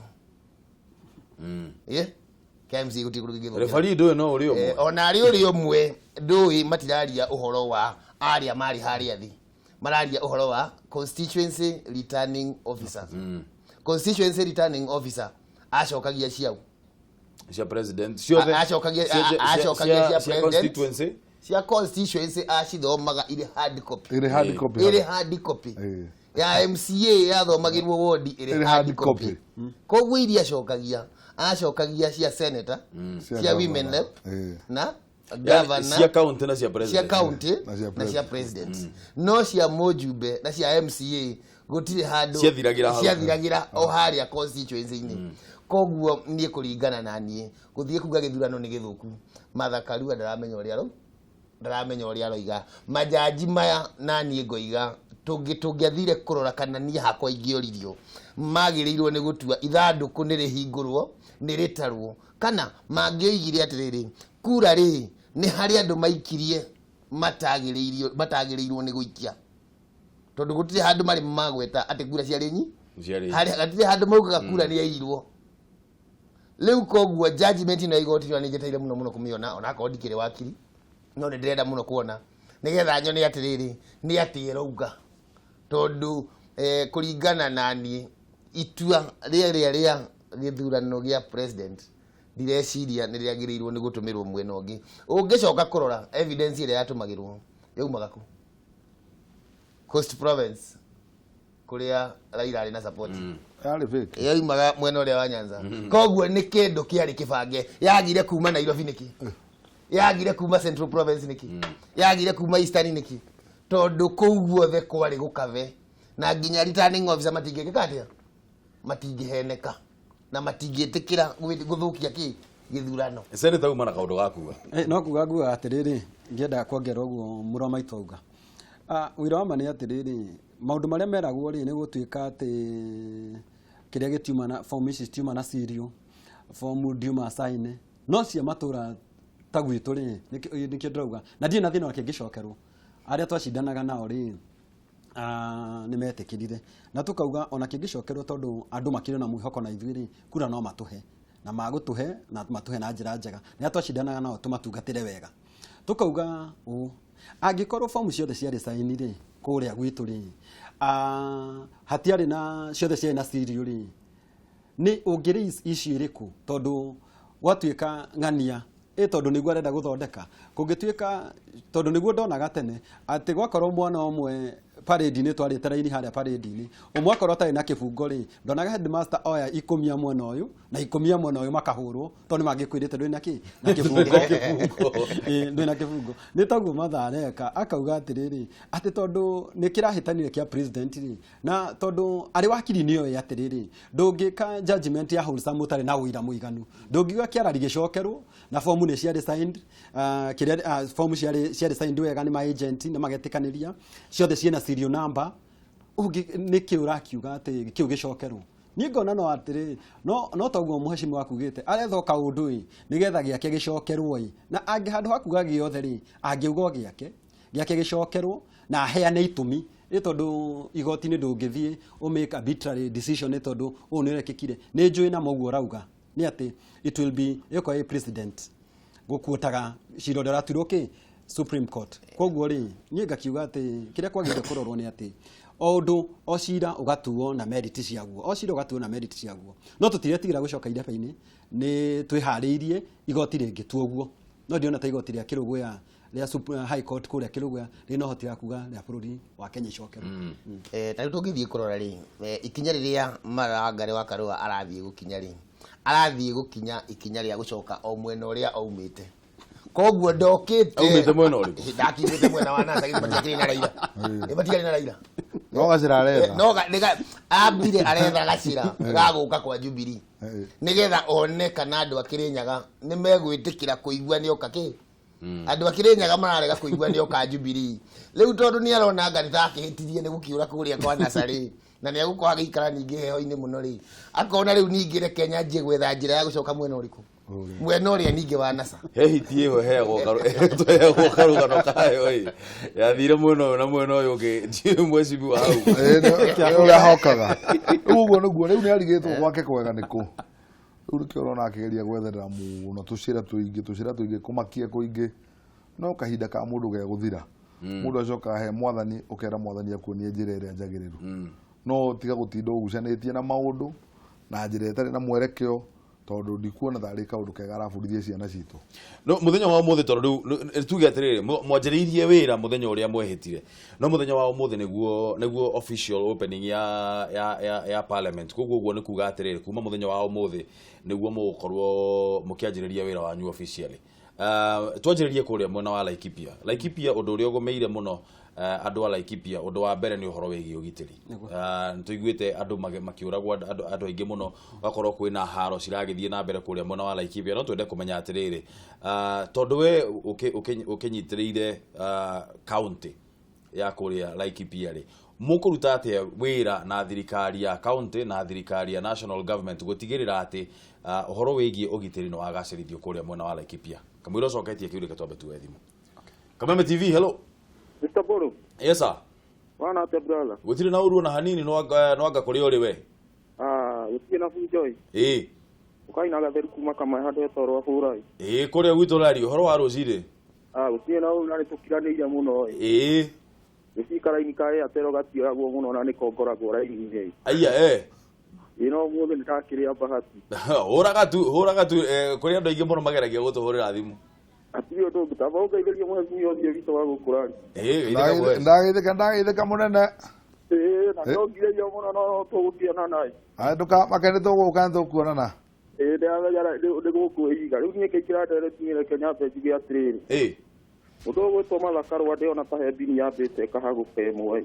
KMC gutire kundu kingithukira referee ndo no uri umwe ona ari uri umwe ndui matiraria uhoro wa aria mari haria thi mararia uhoro wa constituency returning officer constituency returning officer acokagia ciau cia president ciothe acokagia cia constituency cia constituency acithomaga ile hard copy ile hard copy ya MCA yathomagirwo ward ile hard copy koguo iria acokagia cia senator cia women rep na governor cia county na cia president cia county na cia president no cia mojumbe na cia MCA gutire handu ciathiragira o haria constituency-ini koguo nie kuringana na nie guthie kuga githurano ni githuku mathakaru ndaramenya uria roiga majaji maya na nie ngoiga tungiathire kurora kana nie hakwa ingioririo magirirwo ni gutua ithanduku ni rihingurwo ni ritarwo kana mangioigire atiriri kura ri ni hari andu maikirie matagirirwo ni guikia tondu gutire handu mari magweta ati kura cia rinyi hari gutire handu maugaga kura ni yairwo riu koguo judgment ino igoti ni njeteire muno kumiona ona ko ndikire wakiri no ni ndirenda muno kuona nigetha nyone atiriri ni atirauga tondu kuringana nani itua ria githurano gia president direciria ni riagirirwo ni gutumirwo mwena ungi ungicoka kurora evidence ire yatumagirwo yaumaga ku Coast province kuria Raila ari na support yari fake yaumaga mwena uria wa Nyanza koguo ni kindu kiari kibange yagire kuma Nairobi niki yagire kuma Central province niki yagire kuma Eastern niki tondu kuu guothe kwari gukave na nginya returning officer matingikikatia matingiheneka na matingietikira guthukia githurano senator uma na kaundu gakuga no kuga guga atiriri ngienda kuongera uguo muro maitauga wira wa mani atiriri maundu maria meragwo ri ni gutuika ati kiria gitiuma na form ici tiuma na serial form diuma sign no cia matura tagwitu ri nikio ndauga na ndie na thina wake ngicokerwo aria twacindanaga nao ri ni metikirire na tukauga ona kingicokerwo tondu andu makire na mwihoko na ithuiri kura no matuhe na magutuhe na matuhe na njira njega ni twacindanaga nao tumatungatire wega tukauga angikorwo form ciothe ciari sign ri kuria gwitu ri hatiari na ciothe ciari na serial ri ni ungiri ici iriku tondu gwatuika ng'ania tondu niguo arenda guthondeka kungituika tondu niguo ndonaga tene ati gwakorwo mwana umwe parade ni twari teraini haria parade ni umwe akorwo tari na kibungo ri ndonaga headmaster oya 10 mwena uyu na 10 mwena uyu makahurwo tondu mangikwirite ndwi na ki na kibungo ndwi na kibungo ni taguo mathareka akauga atiriri ati tondu ni kirahitanire kia president ri na tondu ari wakiri ni oya atiriri ndungika judgment ya hulsa mutari na uira muiganu ndungiga kiarari gicokerwo na form ni ciari signed kiria form ciari signed wega ni ma agent na magetikaniria ciothe ciena serial number ugi niki urakiuga ati kiu gicokerwo ni ngona no atiri no taguo muheshimu wakugite arethoka undui nigetha giake gicokerwo na angi handu hakuga giothe ri angiuga giake gicokerwo na heane itumi tondu igoti ni ndungithie make arbitrary decision tondu u nirekekire ni njui na moguo rauga ni ati it will be a president gukuotaga ciro ndaraturwo ki Supreme Court koguo ri nie ngakiuga ati kiria kwagire kurorwo ni ati ondu ocira ugatuo na merit ciaguo ocira ugatuo na merit ciaguo no tutire gucoka irebe-ini ni twihariirie igoti ringi tuoguo no ndiona ta igoti ria kirugu ya High Court kuria kirugu ya rino hoti ya kuga ya bururi wa Kenya icokero tari tungithie kurora ri ikinya riria marangare wa Karua arathie gukinya ri arathie gukinya ikinya ria gucoka o mwena uria aumite koguo ndokite aumite mwena uriku ndakimite mwena wa Nasa githibatiari na Raila githibatiari na Raila no gacira aretha no ambire aretha gacira gaguka kwa Jubilee nigetha one kana andu akirinyaga ni megwitikira kuigua ni oka ki andu akirenyaga mararega kuigua nio ka Jubilee riu tondu ni arona ngarita akihitirie ni gukiura kuria kwa nasari na ni egũkorwo agĩikara ningĩ heho-inĩ mũno rĩ akona rĩu ningĩ reke nyanjie gwetha njĩra ya gũcoka mwena ũrĩkũ mwena ũrĩa ningĩ wa nasa hehitie ĩyo heagwo karũgano kayo yathire mwena ũyũ na mwena ũyũ ũngĩ mwecibi wa hau ũrĩa hokaga ũguo nĩguo rĩu nĩ arigĩtwo gwake kwega nĩkũ rĩu nĩkĩo ũrona akĩgeria gwetherera mũno tũcĩra tũingĩ kũmakia kũingĩ no kahinda ka mũndũ ge gũthira mũndũ acoka he mwathani ũkera mwathani akuonie njĩra ĩrĩa njagĩrĩru no tiga gũtinda ũgucanĩtie na maũndũ na njĩra ĩtarĩ na mwerekeo tondu ndikuona tarĩ kaũndũ kega arabundithia ciana citũ no muthenya wa ũmũthĩ tondu rĩu tuge atĩrĩrĩ mwanjĩrĩirie wĩra muthenya ũrĩa mwehĩtire no muthenya wa ũmũthĩ nĩguo official opening ya parliament koguo ũguo nĩ kuga atĩrĩrĩ kuma muthenya wa ũmũthĩ nĩguo mũgũkorwo mũkĩanjĩrĩria wĩra wanyu officially twanjĩrĩrie kũrĩa mwena wa Laikipia ũndũ ũrĩa ũgũmĩire mũno andũ a Laikipia ũndũ wa mbere nĩ ũhoro wĩgiĩ ũgitĩri nĩtũiguĩte andũ makĩũragwo andũ aingĩ mũno gakorwo kwĩna haro ciragĩthiĩ na mbere kũrĩa mwena wa Laikipia no twende kũmenya atĩrĩrĩ tondũ we ũkĩnyitĩrĩire county ya kũrĩa Laikipia rĩ mũkũruta atĩa wĩra na thirikari ya county na thirikari ya national government gũtigĩrĩra atĩ ũhoro wĩgiĩ ũgitĩri nĩ wagacĩrithio kũrĩa mwena wa Laikipia kamũira ũcoketie kĩũria twambe tuwe thimũ Kameme TV hello Mr. Boro. Yes sir. Wana te brother. Gutire na uru na hanini no anga kuri uri we. Gutire na fujoy. Ukaina gatheru kuma kama hado toro wa furai. Kuri gwito rari horo wa rucire. Gutire na uru na tukiranĩire muno. Gĩikaro-inĩ kae atero gatioragwo muno na nĩkongoragwo raini-inĩ. Aya no mũthĩ nĩndakĩrĩa bahati. Hũraga tu kuri andũ aingĩ mũno mageragia gũtũhũrĩra thimũ. Atio ndo gutaba ukaithiria muhezi yothe wito wa gukurari ndagithika munene na ndongireyo muno no tugukiana naye nduka makene tuguka ntukuonana ndigukuiga riu nie kĩkĩra nderetinire Kenya njige atiriri mundu gwĩtwo mathakaro ande ona tahembini yambĩte kahagũka ĩmwe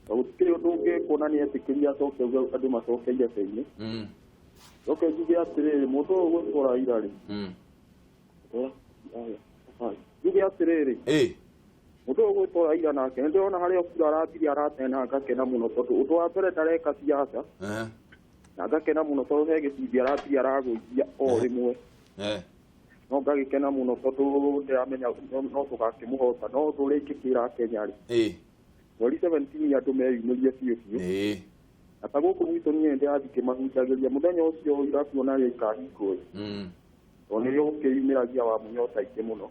gũtikĩrĩ ũndũ ũngĩkuonania etĩkĩria acoke andũ macokeire tene oke njige atiriri mundu gwĩtwo Raila rĩ Juge atiriri mutu gwĩtwo Raila nake ndĩrona harĩa okura arathiri aratena ngakena mũno tondũ ũndũ wa mbere ndareka siasa na ngakena mũno tondũ he gĩcimbi arathiri aragũithia o rĩmwe no ngagĩkena mũno tondũ ndĩramenya no tũgakĩmũhota no ũndũ ũrĩa ingĩkĩra Kenya rĩ mweri 17 andũ meyumĩrie biũ na ta gũkũ gwitũ niĩ ndĩrathiĩ kĩmahunjagĩria mũthenya ũcio irakuona gĩikaro onĩrĩo ũkĩyumĩragia wa mũnyota ingĩ mũno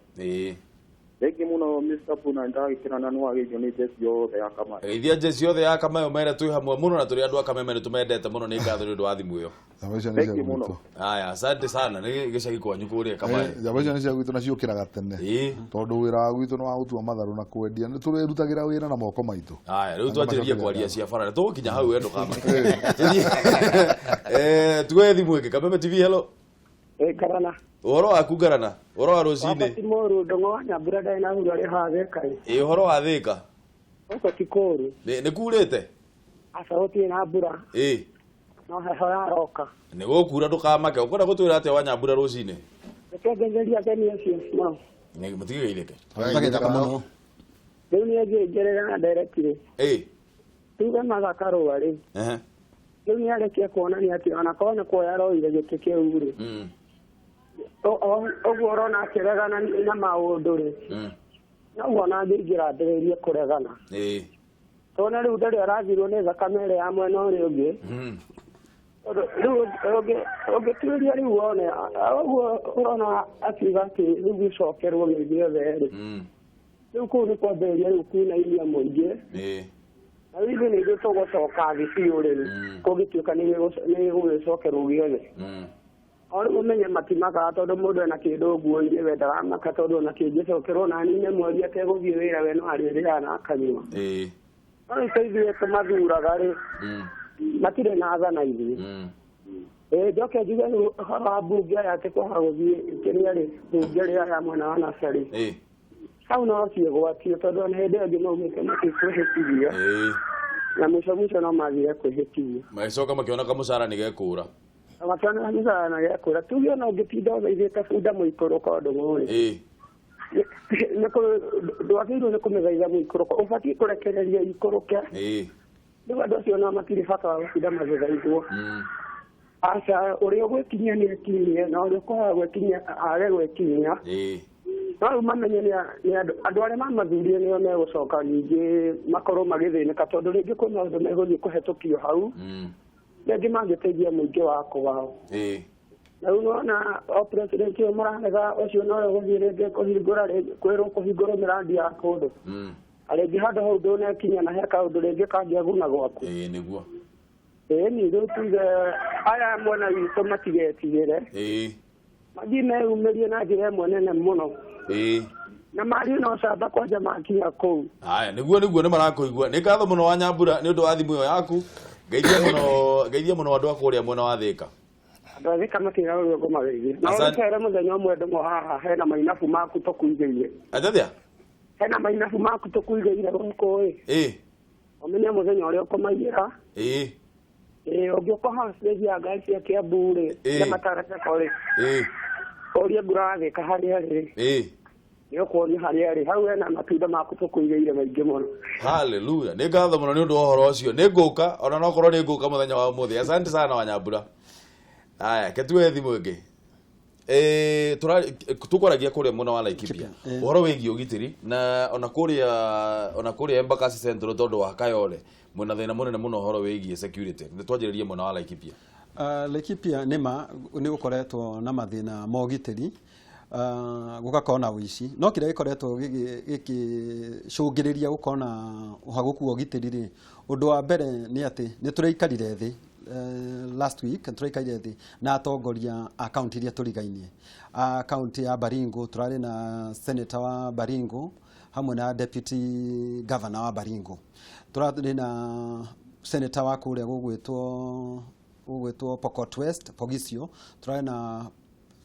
rĩngĩ mũno Mr. Puna ndagĩkĩra na nĩwagĩirio nĩ njeci yothe ya Kameme geithia njeci yothe ya Kameme mere twĩ hamwe mũno na tũrĩ andũ a Kameme nĩtũmendete mũno nĩ ngatho nĩ ũndũ wa thimũ ĩyo rĩngĩ mũno aya asante sana nĩ gĩcagi kwanyu kũrĩa Kameme njamba icio nĩ cia gwitũ na ciũkĩraga tene tondũ wĩra wa gwitũ nĩ wa gũtua matharũ na kwendia nĩ tũrĩrutagĩra wĩra na moko maitũ aya rĩu twanjĩrĩrie kwaria cia bara tũgũkinya hau endo kama tuwe thimũ ĩngĩ Kameme TV hello Karana. Ũhoro waku Karana? Ũhoro wa rũcinĩ? Wapati moru Ndung'u wa Nyambura ndari na hura ri hatheka. Ũhoro wa Thĩka? Uko Kikoru. Nĩ kurĩte? Aca gũtirĩ na mbura. No heho yaroka. Nĩ gũkura ndũkamake ũkwenda gũtwĩra atĩa wa Nyambura rũcinĩ? Nĩkĩngereria ageni acio no. Nĩ mũtigeirĩke. Rĩu nĩ ngĩngerera na nderekire. Tuge mathakaro rĩ. Rĩu nĩ arekia kuonania atĩ ona korwo nĩ kuoya roire gĩtĩ kĩu rĩ ũguo ũrona akĩregana na maũndũ rĩ noguo ona angĩingĩra ndĩrĩrie kũregana tondũ rĩu ndarĩ arathirwo nĩ thakame ĩrĩa ya mwena ũrĩa ũngĩ rĩu ũngĩtuĩria rĩu wone ũguo ũrona akiuga atĩ rĩu gĩcokerwo mĩthĩ yothe rĩ rĩu kũu nĩ kwambĩrĩria rĩu kuinainia mũingĩ na rĩu nĩ ithuĩ tũgũcoka thĩ biũ rĩ kũngĩtuĩka nĩ gũgĩcokerwo gĩothe Ori umenye matimaga tondũ mũndũ ena kĩndũ nguo-inĩ we ndaramaka tondũ ona kĩngĩcokerwo na nine mweri ategũthiĩ wĩra we no arĩrĩra na akanyua no ithuĩ tũmathuraga rĩ matirĩ na tha na ithuĩ njoke njuge ũhoro wa mbunge aya atĩ kwaga gũthiĩ kĩrĩa rĩ mbunge rĩrĩa ya mwena wa Nasari hau no ciĩgwatio tondũ ona hĩndĩ ĩyo ĩngĩ maumĩte makĩkwĩhĩtithia na mũico no mathire kwĩhĩtithia magĩcoka makĩona kamũcara nĩ gekũra Amatwana nĩgana gĩakũra tuge no ngĩtinda ũthaithĩte bunda mũikũrũ kwa Ndung'u rĩ ndwagĩrĩirwo nĩ kũmĩthaitha mũikũrũko ũbatiĩ kũrekereria ikũrũke rĩu andũ acio no matirĩ bata wa gũtinda magĩthaithwo aca ũrĩa ũgwĩkinyia nĩ ekinyie na ũrĩa ũkwaga gwĩkinyia age gwĩkinyia no rĩu mamenye nĩ andũ arĩa mamathurire nĩo megũcoka ningĩ makorwo magĩthĩnĩka tondũ rĩngĩ kwĩ maũndũ megũthiĩ kũhetũkio hau rĩngĩ mangĩteithia mũingĩ wako wao na rĩu nona o president ũyũ mũranega ũcio nowe gũthiĩ rĩngĩ kwĩrwo kũhingũrwo mĩrandi ya kũndũ rĩngĩ handũ hau ndũnekinya na he kaũndũ rĩngĩ kangĩaguna gwaku nĩguo nĩ rĩu tuge aya mwena witũ matigetigĩre mathiĩ meyumĩrie na njĩra ĩmwe nene mũno na mario no camba kwanja makinya kũu haya nĩguo nĩ marakũigua nĩ ngatho mũno wa Nyambura nĩ ũndũ wa thimũ ĩyo yaku geithia mũno andũ a kũrĩa mwena wa Thĩka andũ a Thĩka matirĩ ũrĩa ngũmageithia na ũrũcere mũthenya ũmwe ndĩmo haha hena mainabu maku tũkuigĩire ajathia hena mainabu maku tũkuigĩire gũkũ ũmenye mũthenya ũrĩa ũkũmaigĩra ũngĩũka haha stage ya ngari cia Kiambu rĩ mataraka rĩ ũrĩa mbura Thĩka harĩa rĩ nĩũkuonia harĩa rĩ hau hena matunda maku tũkuigĩire maingĩ mũno haleluya nĩ ngatho mũno nĩ ũndũ wa ũhoro ũcio nĩ ngũka ona no korwo nĩ ngũka mũthenya wa ũmũthĩ asante sana wa Nyambura haya ketue thimũ ĩngĩ tukwaragia kũrĩa mwena wa Laikipia ũhoro wĩgiĩ ũgitĩri na ona kũrĩa Embakasi Central tondũ wa Kayole mwena thĩna mũnene mũno ũhoro wĩgiĩ security nĩ twanjĩrĩrie mwena wa Laikipia Laikipia nĩ gũkoretwo na mathĩna ma ũgitĩri gũgakorwo na ũici no kĩrĩa gĩkoretwo gĩkĩcũngĩrĩria gũkorwo na ũhagũku wa ũgitĩri rĩ ũndũ wa mbere nĩ atĩ nĩ tũraikarire thĩ last week tũraikarire thĩ na atongoria a kaunti iria tũrigainie kaunti ya Baringo tũrarĩ na senator wa Baringo hamwe na deputy governor wa Baringo tũrarĩ na senator wa kũrĩa gũgwĩtwo Pokot West Pogisio tũrarĩ na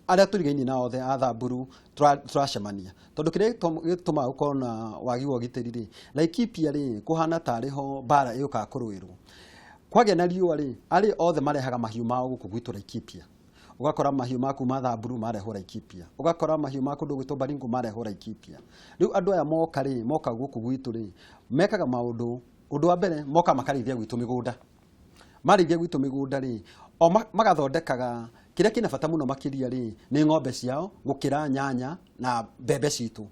arĩa tũrigainie na othe a Thamburu tũracemania tondũ kĩrĩa gĩtũmaga gũkorwo na wagi wa ũgitĩri rĩ Laikipia rĩ kũhana tarĩ ho mbara ĩũkaga kũrũĩrwo kwagĩa na riũa rĩ arĩ othe marehaga mahiũ mao gũkũ gwitũ Laikipia ugakora mahiũ maku ma Thamburu marehwo Laikipia ugakora mahiũ maku ndũgwĩtwo Baringo marehwo Laikipia rĩu andũ aya moka gũkũ gwitũ rĩ mekaga maũndũ ũndũ wa mbere moka makarĩithia gwitũ mĩgũnda marĩithia gwitũ mĩgũnda rĩ o magathondekaga kĩrĩa kĩna bata mũno makĩria rĩ nĩ ng'ombe ciao gũkĩra nyanya na mbembe citũ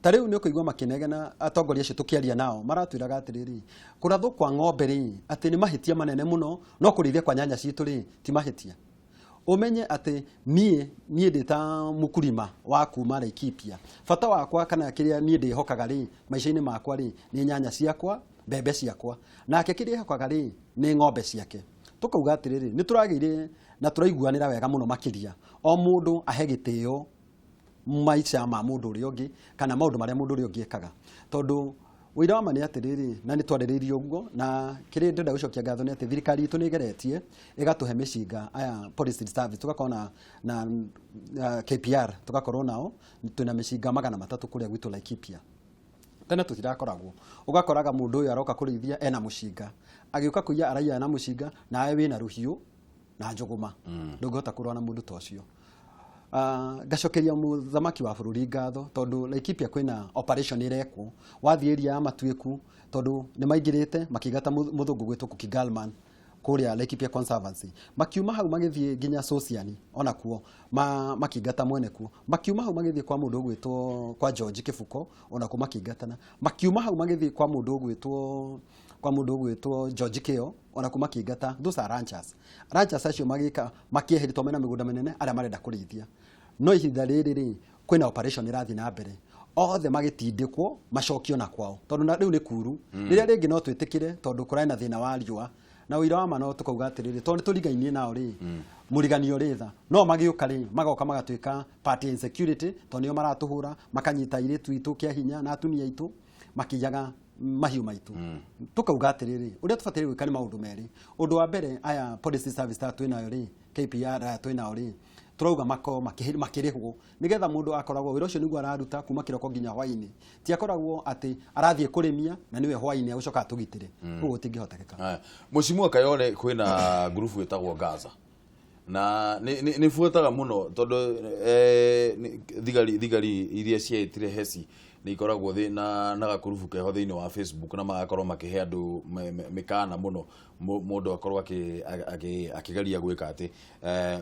ta rĩu nĩ ũkũigua makĩnegena atongoria acio tũkĩaria nao maratwĩraga atĩrĩrĩ kũrathwo kwa ng'ombe rĩ atĩ nĩ mahĩtia manene mũno no kũrĩithia kwa nyanya citũ rĩ ti mahĩtia umenye atĩ niĩ ndĩ ta mũkurima wa kuma Laikipia bata wakwa kana kĩrĩa niĩ ndĩhokaga rĩ maica-inĩ makwa rĩ nĩ nyanya ciakwa mbembe ciakwa nake kĩrĩa hokaga rĩ nĩ ng'ombe ciake tukauga atĩrĩrĩ nĩ tũragĩire na tũraiguanĩra wega mũno makĩria o mũndũ ahe gĩtĩo maica ma mũndũ ũrĩa ũngĩ kana maũndũ marĩa mũndũ ũrĩa ũngĩ ekaga tondũ wĩra wa ma nĩ atĩrĩrĩ na nĩ twarĩrĩirie ũguo na kĩrĩa ndĩrenda gũcokia ngatho nĩ atĩ thirikari itũ nĩ ĩgeretie ĩgatũhe mĩcinga aya police service tugakorwo na KPR tugakorwo nao twĩna mĩcinga 300 kũrĩa gwitũ Laikipia tena tutirakoragwo ugakoraga mũndũ ũyũ aroka kũrĩithia ena mũcinga agĩũka kũiya araia na mũcinga nawe wĩna rũhiũ na njũgũma ndũngĩhota kũrũa na mũndũ ta ũcio ngacokeria mũthamaki wa bũrũri ngatho tondũ Laikipia kwĩna operation irekwo wathiĩ area ya Matuĩku tondũ nĩ maingĩrĩte makĩgata mũthũngũ gwĩtwo Kukigalman kũrĩa Laikipia Conservancy makiuma hau magĩthiĩ nginya Sociani ona kuo makĩgata mwene kuo makiuma hau magĩthiĩ kwa mũndũ gwĩtwo kwa George Kibuko ona kuo makĩgatana makiuma hau magĩthiĩ kwa mũndũ gwĩtwo George Keo ona kuo makĩgata those are ranchers acio makĩeheritwo mena mĩgũnda mĩnene arĩa marenda kũrĩithia no ihinda rĩrĩ rĩ kwĩna operation ĩrathiĩ na mbere othe magĩtindĩkwo macokio na kwao tondũ rĩu nĩ kuru rĩrĩa rĩngĩ no twĩtĩkĩre tondũ kũrĩ na thĩna wa riũa na wĩra wa ma no tukauga atĩrĩrĩ tondũ tũrigainie nao rĩ mũriganio rĩ tha no magĩũka rĩ magoka magatuĩka party insecurity tondũ nĩo maratũhũra makanyita airĩtu itũ kĩa hinya na atumia itũ makiyaga mahiũ maitũ tukauga atĩrĩrĩ ũrĩa tũbataire gwĩka nĩ maũndũ merĩ ũndũ wa mbere aya police service ta twĩnayo rĩ KPR twĩnayo rĩ turauga makĩrĩhwo nĩgetha mũndũ akoragwo wĩra ũcio nĩguo araruta kuma kĩroko nginya hwainĩ ti akoragwo atĩ arathiĩ kũrĩmia na nĩwe hwainĩ agũcoka atũgitĩre ũguo tingĩhotekeka mũcimu wa Kayole kwĩna group ĩtagwo Gaza na ni fuataga muno tondu thigari iria cietire heci ni ikoragwo na gakurubu keho thiini wa Facebook na magakorwo makihe andu mikana muno mundu akorwo akigeria gwika ati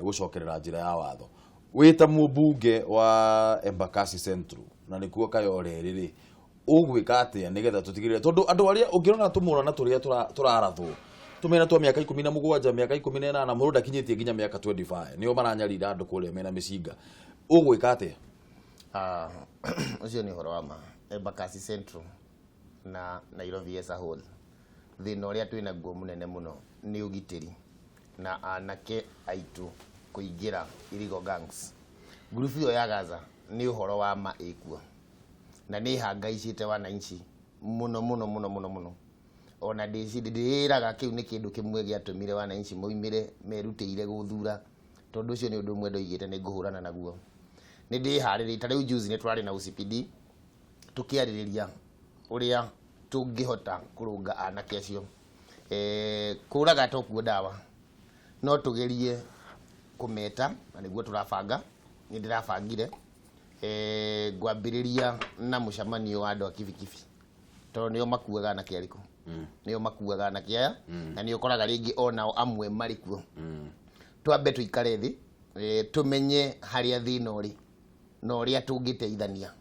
gucokerera njira ya watho wita mubunge wa Embakasi Central na nikuo Kayore riri ugwika atia nigetha tutigirire tondu andu aria ungirona tumurana turia turarathwo tumena twa miaka 17 miaka 18 muruda kinyitie nginya miaka 25 nio maranyarira andu kuria mena micinga ugwika atia ucio ni horo wa ma Embakasi Central na Nairobi as a whole thina uria twina guo munene muno ni ugitiri na anake aitu kuingira illegal gangs group yo ya Gaza ni uhoro wa ma ikuo na ni hangaicite wananchi muno ona ndiraga kiu ni kindu kimwe giatumire wananchi moimire merutire guthura tondu ucio ni undu mwe ndoigite ni nguhurana naguo ni ndihariririe ta riu juzi ni twari na UCPD tukiaririria uria tungihota kurunga anake acio kuraga tokuo dawa no tugerie kumeta na niguo turabanga ni ndirabangire ngwambiriria na mucamanio wa andu a kibikibi tondu nio makuaga na kiariko nio makuaga na kiaya na nio koraga ringi onao amwe marikuo twambe tuikare thi tumenye haria thina uri no ria tungiteithania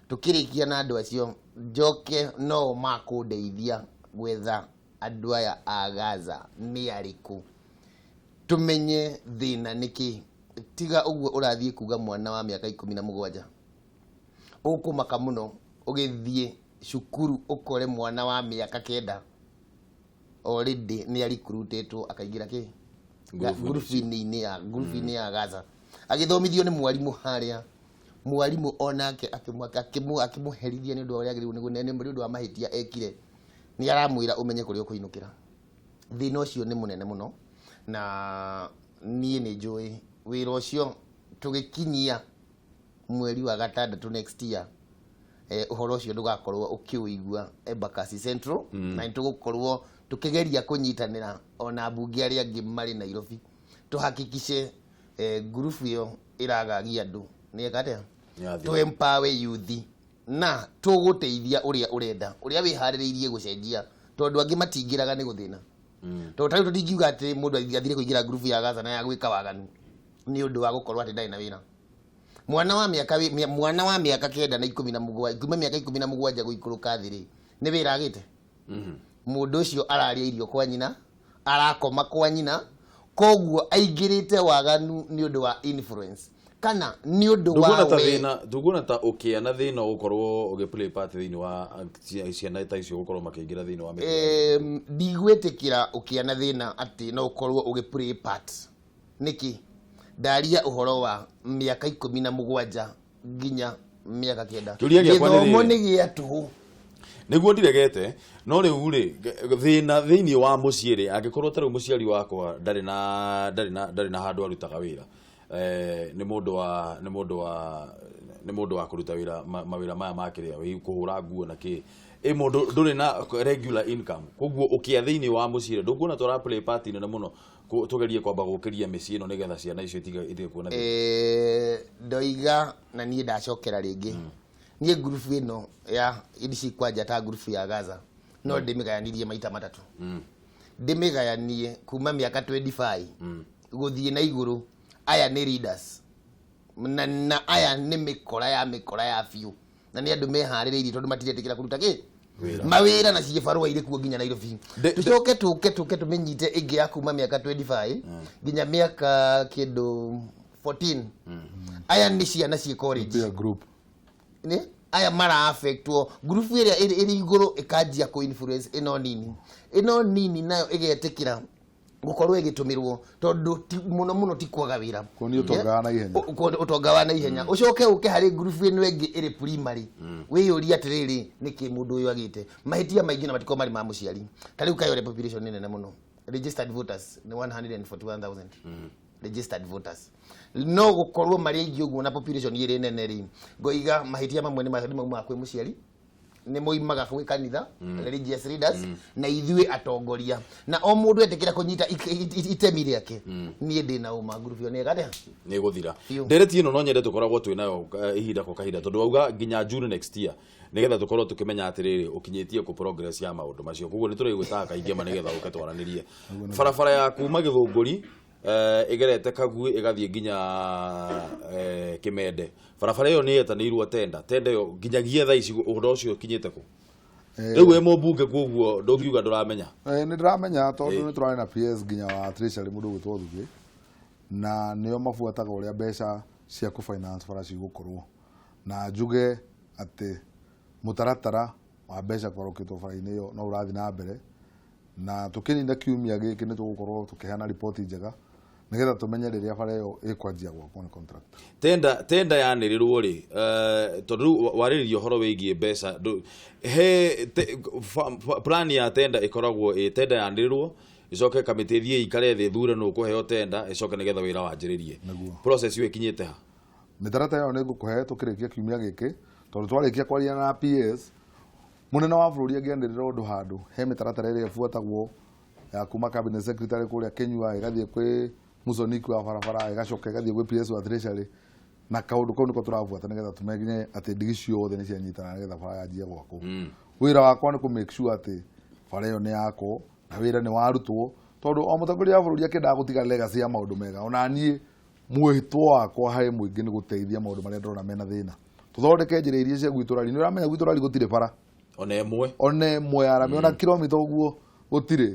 tukirikia na andu acio njoke no makundeithia gwetha andu aya a Gaza ni ariku tumenye thina niki tiga uguo urathie kuga mwana wa miaka 17 ukumaka muno ugithie cukuru ukore mwana wa miaka 9 already ni arikurutetwo akaigira ki grupu-ini ya Gaza agithomithio ni mwarimu haria mwarimu onake akimuherithia ni undu uria agiriru niguo ni undu wa mahitia ekire ni aramwira umenye kuri ukuinukira thina ucio ni munene muno na nie ni njui wira ucio tugikinyia mweri wa gatandatu next year uhoro ucio ndugakorwo ukiuigua Embakasi Central na nitugukorwo tukigeria kunyitanira ona bunge aria angi mari Nairobi tuhakikishe group yo iragagia andu ni ekate to empower youth na tuguteithia uria urenda uria wihaririirie gucenjia tondu angi matingiraga ni guthina to tari tutingiuga ati mundu athire kuingira group ya Gaza na ya gwika waganu ni undu wa gukorwo ati ndai na wina mwana wa miaka 9 na 17 kuma miaka 17 guikuruka thiri ni wira agite mundu ucio araria irio kwa nyina arakoma kwa nyina koguo aingirite waganu ni undu wa influence kana ni undu wa nduguna ta ukia na thina ukorwo ugiplay part thini wa ciana ta icio gukorwo makiingira thini wa ndigwetikira ukia na thina ati no ukorwo ugiplay part niki daria uhoro wa miaka 17 nginya miaka 9 githomo ni giatu niguo ndiregete no riu ri thina thiini wa muciiri angikorwo tari muciari wakwa ndari na handu arutaga wira ni mundu wa kuruta wira mawira maya makiria wi kuhura nguo na ki mundu nduri na regular income koguo ukia thiini wa muciiri ndunguna tora play party na muno tugerie kwamba gukiria micii ino nigetha ciana icio itige kuona ndoiga na nie ndacokera ringi nie group ino ya idici kwanja ta group ya Gaza no ndimigayanirie maita matatu ndimigayanie kuma miaka 25 guthie na iguru aya ni leaders na aya ni mikora ya fiu na ni andu mehaririirie tondu matiretikira kuruta ki mawira na ciibarua ire kuo nginya Nairobi tuke tumenyite ingi ya kuma miaka 25 nginya miaka kindu 14 aya ni ciana ci college group ni aya mara affectwo group area iri iguru ikanjia ku influence ino nini nayo igetikira gukorwo igitumirwo tondu muno ti kwaga wira kuni utonga na ihenya ucoke uke hari group ino ingi iri primary wiyuria atiriri niki mundu uyu agite mahitia maingi na matiko mari ma muciari tari Kayore population nene muno registered voters ni 141,000 registered voters no gukorwo mari ingi uguo na population iri nene ri ngoiga mahitia mamwe ni mauma kwi muciari nĩ moimaga gwĩ kanitha religious leaders na ithuĩ atongoria na o mũndũ etĩkĩra kũnyita itemi rĩake niĩ ndĩ na ũma ngurubio nĩ ĩgatĩa nĩ gũthira ndereti ĩno no nyende tũkoragwo twĩ nayo ihinda kwa kahinda tondũ auga nginya June next year nigetha tukorwo tukimenya atiriri ukinyĩtie ku progress ya maundu macio koguo nĩtũrĩgwĩtaga kaingĩ ma nigetha ũke twaranĩrie barabara ya kuma Gĩthũngũri igerete Kagui igathiĩ nginya Kimende barabara ĩyo nĩ yetanĩirwo tenda ĩyo nginyagia thaa ici ũhoro ũcio ũkinyĩte ku rĩu wĩ mũmbunge koguo ndũngiuga ndũramenya nĩ ndĩramenya tondũ nĩ tũrarĩ na PS nginya wa treasury mũndũ ũgwĩtwo Thuge na nĩo mabuataga ũrĩa mbeca cia ku finance bara cigũkorwo na njuge atĩ mũtaratara wa mbeca kwarũkĩtwo bara-inĩ ĩyo no ũrathiĩ na mbere na tũkĩninda kiumia gĩkĩ nĩ tũgũkorwo tũkĩheana ripoti njega nigetha tumenye rĩrĩa bara ĩyo ĩkwanjia gwakwo nĩ contract tenda yanĩrĩrwo rĩ tondũ warĩrĩria ũhoro wĩgiĩ mbeca he plan ya tenda ĩkoragwo tenda yanĩrĩrwo icoke kamĩtĩ thiĩ ikare thĩ thure nũ kũheo tenda icoke nigetha wĩra wanjĩrĩrie process ĩyo ĩkinyĩte ha mĩtaratara ĩyo nĩ ngũkũhe tũkĩrĩkia kiumia gĩkĩ tondũ twarĩkia kwaria na PS munene wa bũrũri angĩanĩrĩra ũndũ handũ he mĩtaratara ĩrĩa ĩbuatagwo ya kuma cabinet secretary kũrĩa Kenyua ĩgathiĩ kwĩ Musoniki wa barabara ĩgacoka ĩgathiĩ kwĩ PS wa treasury na kaũndũ kau nĩko tũrabuata nĩgetha tũmenye atĩ ndigi ciothe nĩ cianyitana nĩgetha bara yanjie gwakwo wĩra wakwa nĩ kũ make sure atĩ bara ĩyo nĩ yakwo na wĩra nĩ warutwo tondũ o mũtongoria wa bũrũri akĩendaga gũtiga legacy ya maũndũ mega ona niĩ mwĩhĩtwo wakwa harĩ mũingĩ nĩ gũteithia maũndũ marĩa ndĩrona mena thĩna tũthondeke njĩra iria cia gwitũ rari nĩ ũramenya gwitũ rari gũtirĩ bara ona ĩmwe arame ona kilomita ũguo gũtirĩ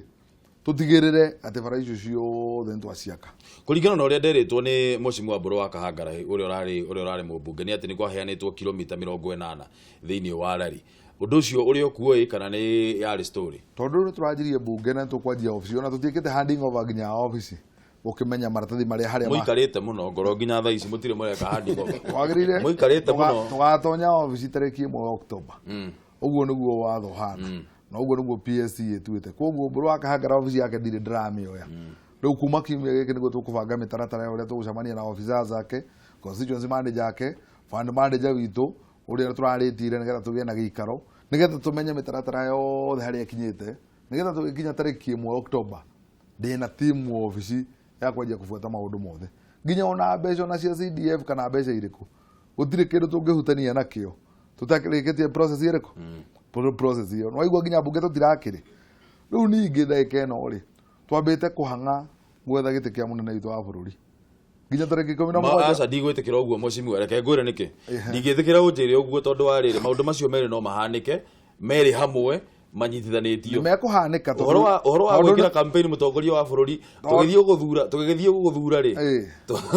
tutigĩrĩre atĩ bara icio ciothe nĩtwaciaka kũringana na ũrĩa nderĩtwo nĩ Mũcimu wa Mbũrũ wa Kahangara ũrĩa ũrarĩ mũmbunge nĩ atĩ nĩ kwaheanĩtwo kilomita 80 thĩinĩ wa rari ũndũ ũcio ũrĩa ũkuoĩ kana nĩ yarĩ story tondũ nĩ tũranjirie mbunge na tũkwanjia ofici ona tũtiĩkĩte handing over nginya ofici ukimenya maratathi marĩa harĩa muikarite muno ngoro nginya thaa ici mutire mureka handingo wagirire muikarite muno tugatonya ofici tariki 1 October uguo niguo watho hana na uguo niguo PSC ĩtuĩte koguo Mbũrũ wa Kahangara ofici yake ndirĩ ndiramĩoya rĩu kuma kiumia gĩkĩ nĩguo tũkũbanga mĩtaratara ũrĩa tũgũcemania na officers ake constituency manager ake fund manager witũ ũrĩa tũrarĩtire nĩgetha tũgĩe na gĩikaro nĩgetha tũmenye mĩtaratara yothe harĩa ĩkinyĩte nĩgetha tũgĩkinya tariki 1 October ndĩna timu ofici ya kwanjia kufuata maũndũ mothe nginya ona mbeca na cia CDF kana mbeca irĩkũ gũtirĩ kĩndũ tũngĩhutania nakĩo tũtakĩrĩkĩtie process irĩkũ process iyo no igua nginya mbunge tũtirakĩrĩ rĩu ningĩ thaĩka ĩno rĩ twambĩte kũhang'a gwetha gĩtĩ kĩa mũnene witũ wa bũrũri nginya tarĩki 17 aca ndigwĩtĩkĩra ũguo Mũcimu reke ngwĩre nĩkĩ ndingĩtĩkĩra ũnjĩre ũguo tondũ wa rĩrĩ maũndũ macio merĩ no mahanĩke merĩ hamwe manyitithanĩtio mekũhanĩka ũhoro wa gwĩkĩra campaign mũtongoria wa bũrũri tũgĩgĩthiĩ gũthura rĩ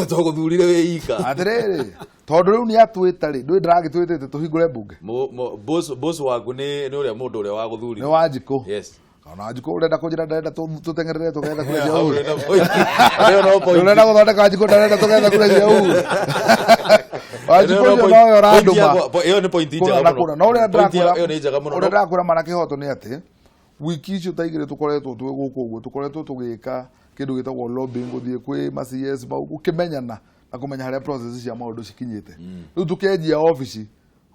tũgũthurire wĩ ika atĩrĩrĩ tondũ rĩu nĩ atwĩta rĩ ndũĩ ndĩragĩtwĩtĩte tũhingũre mbunge boss waku nĩ ũrĩa mũndũ ũrĩa wagũthurire nĩ Wanjikũ yes kana Wanjikũ ũrenda kũnjĩra ndarenda tũtengerere tũgetha kura cia uhuru ũrenda gũthondeka Wanjikũ ndarenda tũgetha kura cia uhuru Wanjikũ ũcio nowe ũrandũma ĩyo nĩ point njega mũno no ũrĩa ndĩrakwĩra mana kĩhoto nĩ atĩ wiki icio ta igĩrĩ tũkoretwo twĩ gũkũ ũguo tũkoretwo tũgĩka kĩndũ gĩtagwo lobbying gũthiĩ kwĩ ma CS mau gũkĩmenyana na kũmenya harĩa process cia maũndũ cikinyĩte rĩu tũkĩenjia ofici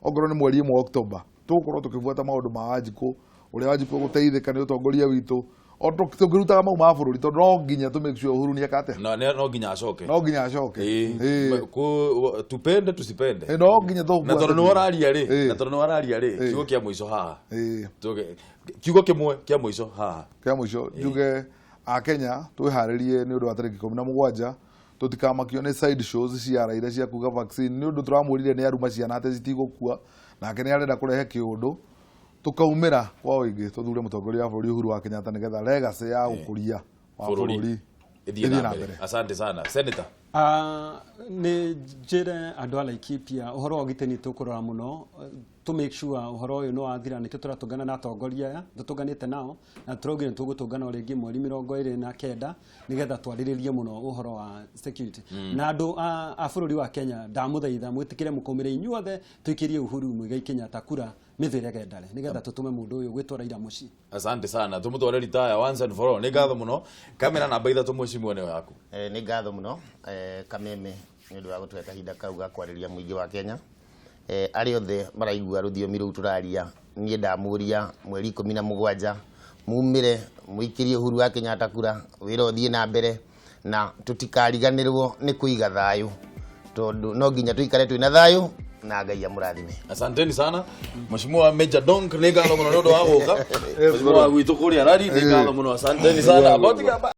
ongorwo nĩ mweri 1 October tũgũkorwo tũkĩbuata maũndũ ma Wanjikũ ũrĩa Wanjikũ gũteithĩka nĩ ũtongoria witũ o tũkĩrutaga mau ma bũrũri tondũ no nginya tũ make sure Uhuru nĩekate no nginya acoke tupende tusipende no nginya na tondũ nĩ wararia rĩ kiugo kĩa mũico haha kiugo kĩmwe kĩa mũico haha kĩa mũico njuge a Kenya twĩharĩrie nĩ ũndũ wa tarĩki 17 tũtikamakio nĩ side shows cia raira cia kuga vaccine nĩ ũndũ tũramwĩrire nĩ aruma ciana atĩ citigũkua nake nĩ arenda kũrehe kĩũndũ tukaumĩra kwa ũingĩ tũthure mũtongoria wa bũrũri Uhuru wa Kenyatta nĩgetha legacy ya ũkũria wa bũrũri ĩthiĩ na mbere asante sana senator nĩ njĩre andũ a Laikipia ũhoro wa ũgitĩri tũkũrora mũno to make sure ũhoro ũyũ nĩ wathira nĩkĩo tũratũngana na atongoria aya tũtũnganĩte nao na tũraugire nĩ tũgũtũngana o rĩngĩ mweri 29 nĩgetha twarĩrĩrie mũno ũhoro wa security na andũ a bũrũri wa Kenya ndamũthaitha mwĩtĩkĩre mũkomere inyuothe tũikĩrie Uhuru Muigai Kenyatta kura mĩthĩrege ndare nĩgetha tũtũme mũndũ ũyũ gwĩtwara ira mũciĩ asante sana tũmũtware retire once and for all nĩ ngatho mũno kamera namba 3 Mũcimu nĩ yaku nĩ ngatho mũno Kameme nĩ ũndũ wa gũtũhe kahinda kau ga kwarĩria mũingĩ wa Kenya arĩ othe maraigua rũthiomi rũu tũraria niĩ ndamuria mweri 17 mumire muikirie Uhuru wa Kenyatta kura wĩra ũthiĩ na mbere na tutikariganĩrwo nĩ kũiga thayũ tondu no nginya tuikare twĩna thayũ na Ngai amũrathime. Asanteni sana Mheshimiwa Major Donk, nĩ ngatho mũno nĩ ũndũ wa gũka. Mheshimiwa witũ kũrĩa rari, nĩ ngatho mũno, asanteni sana.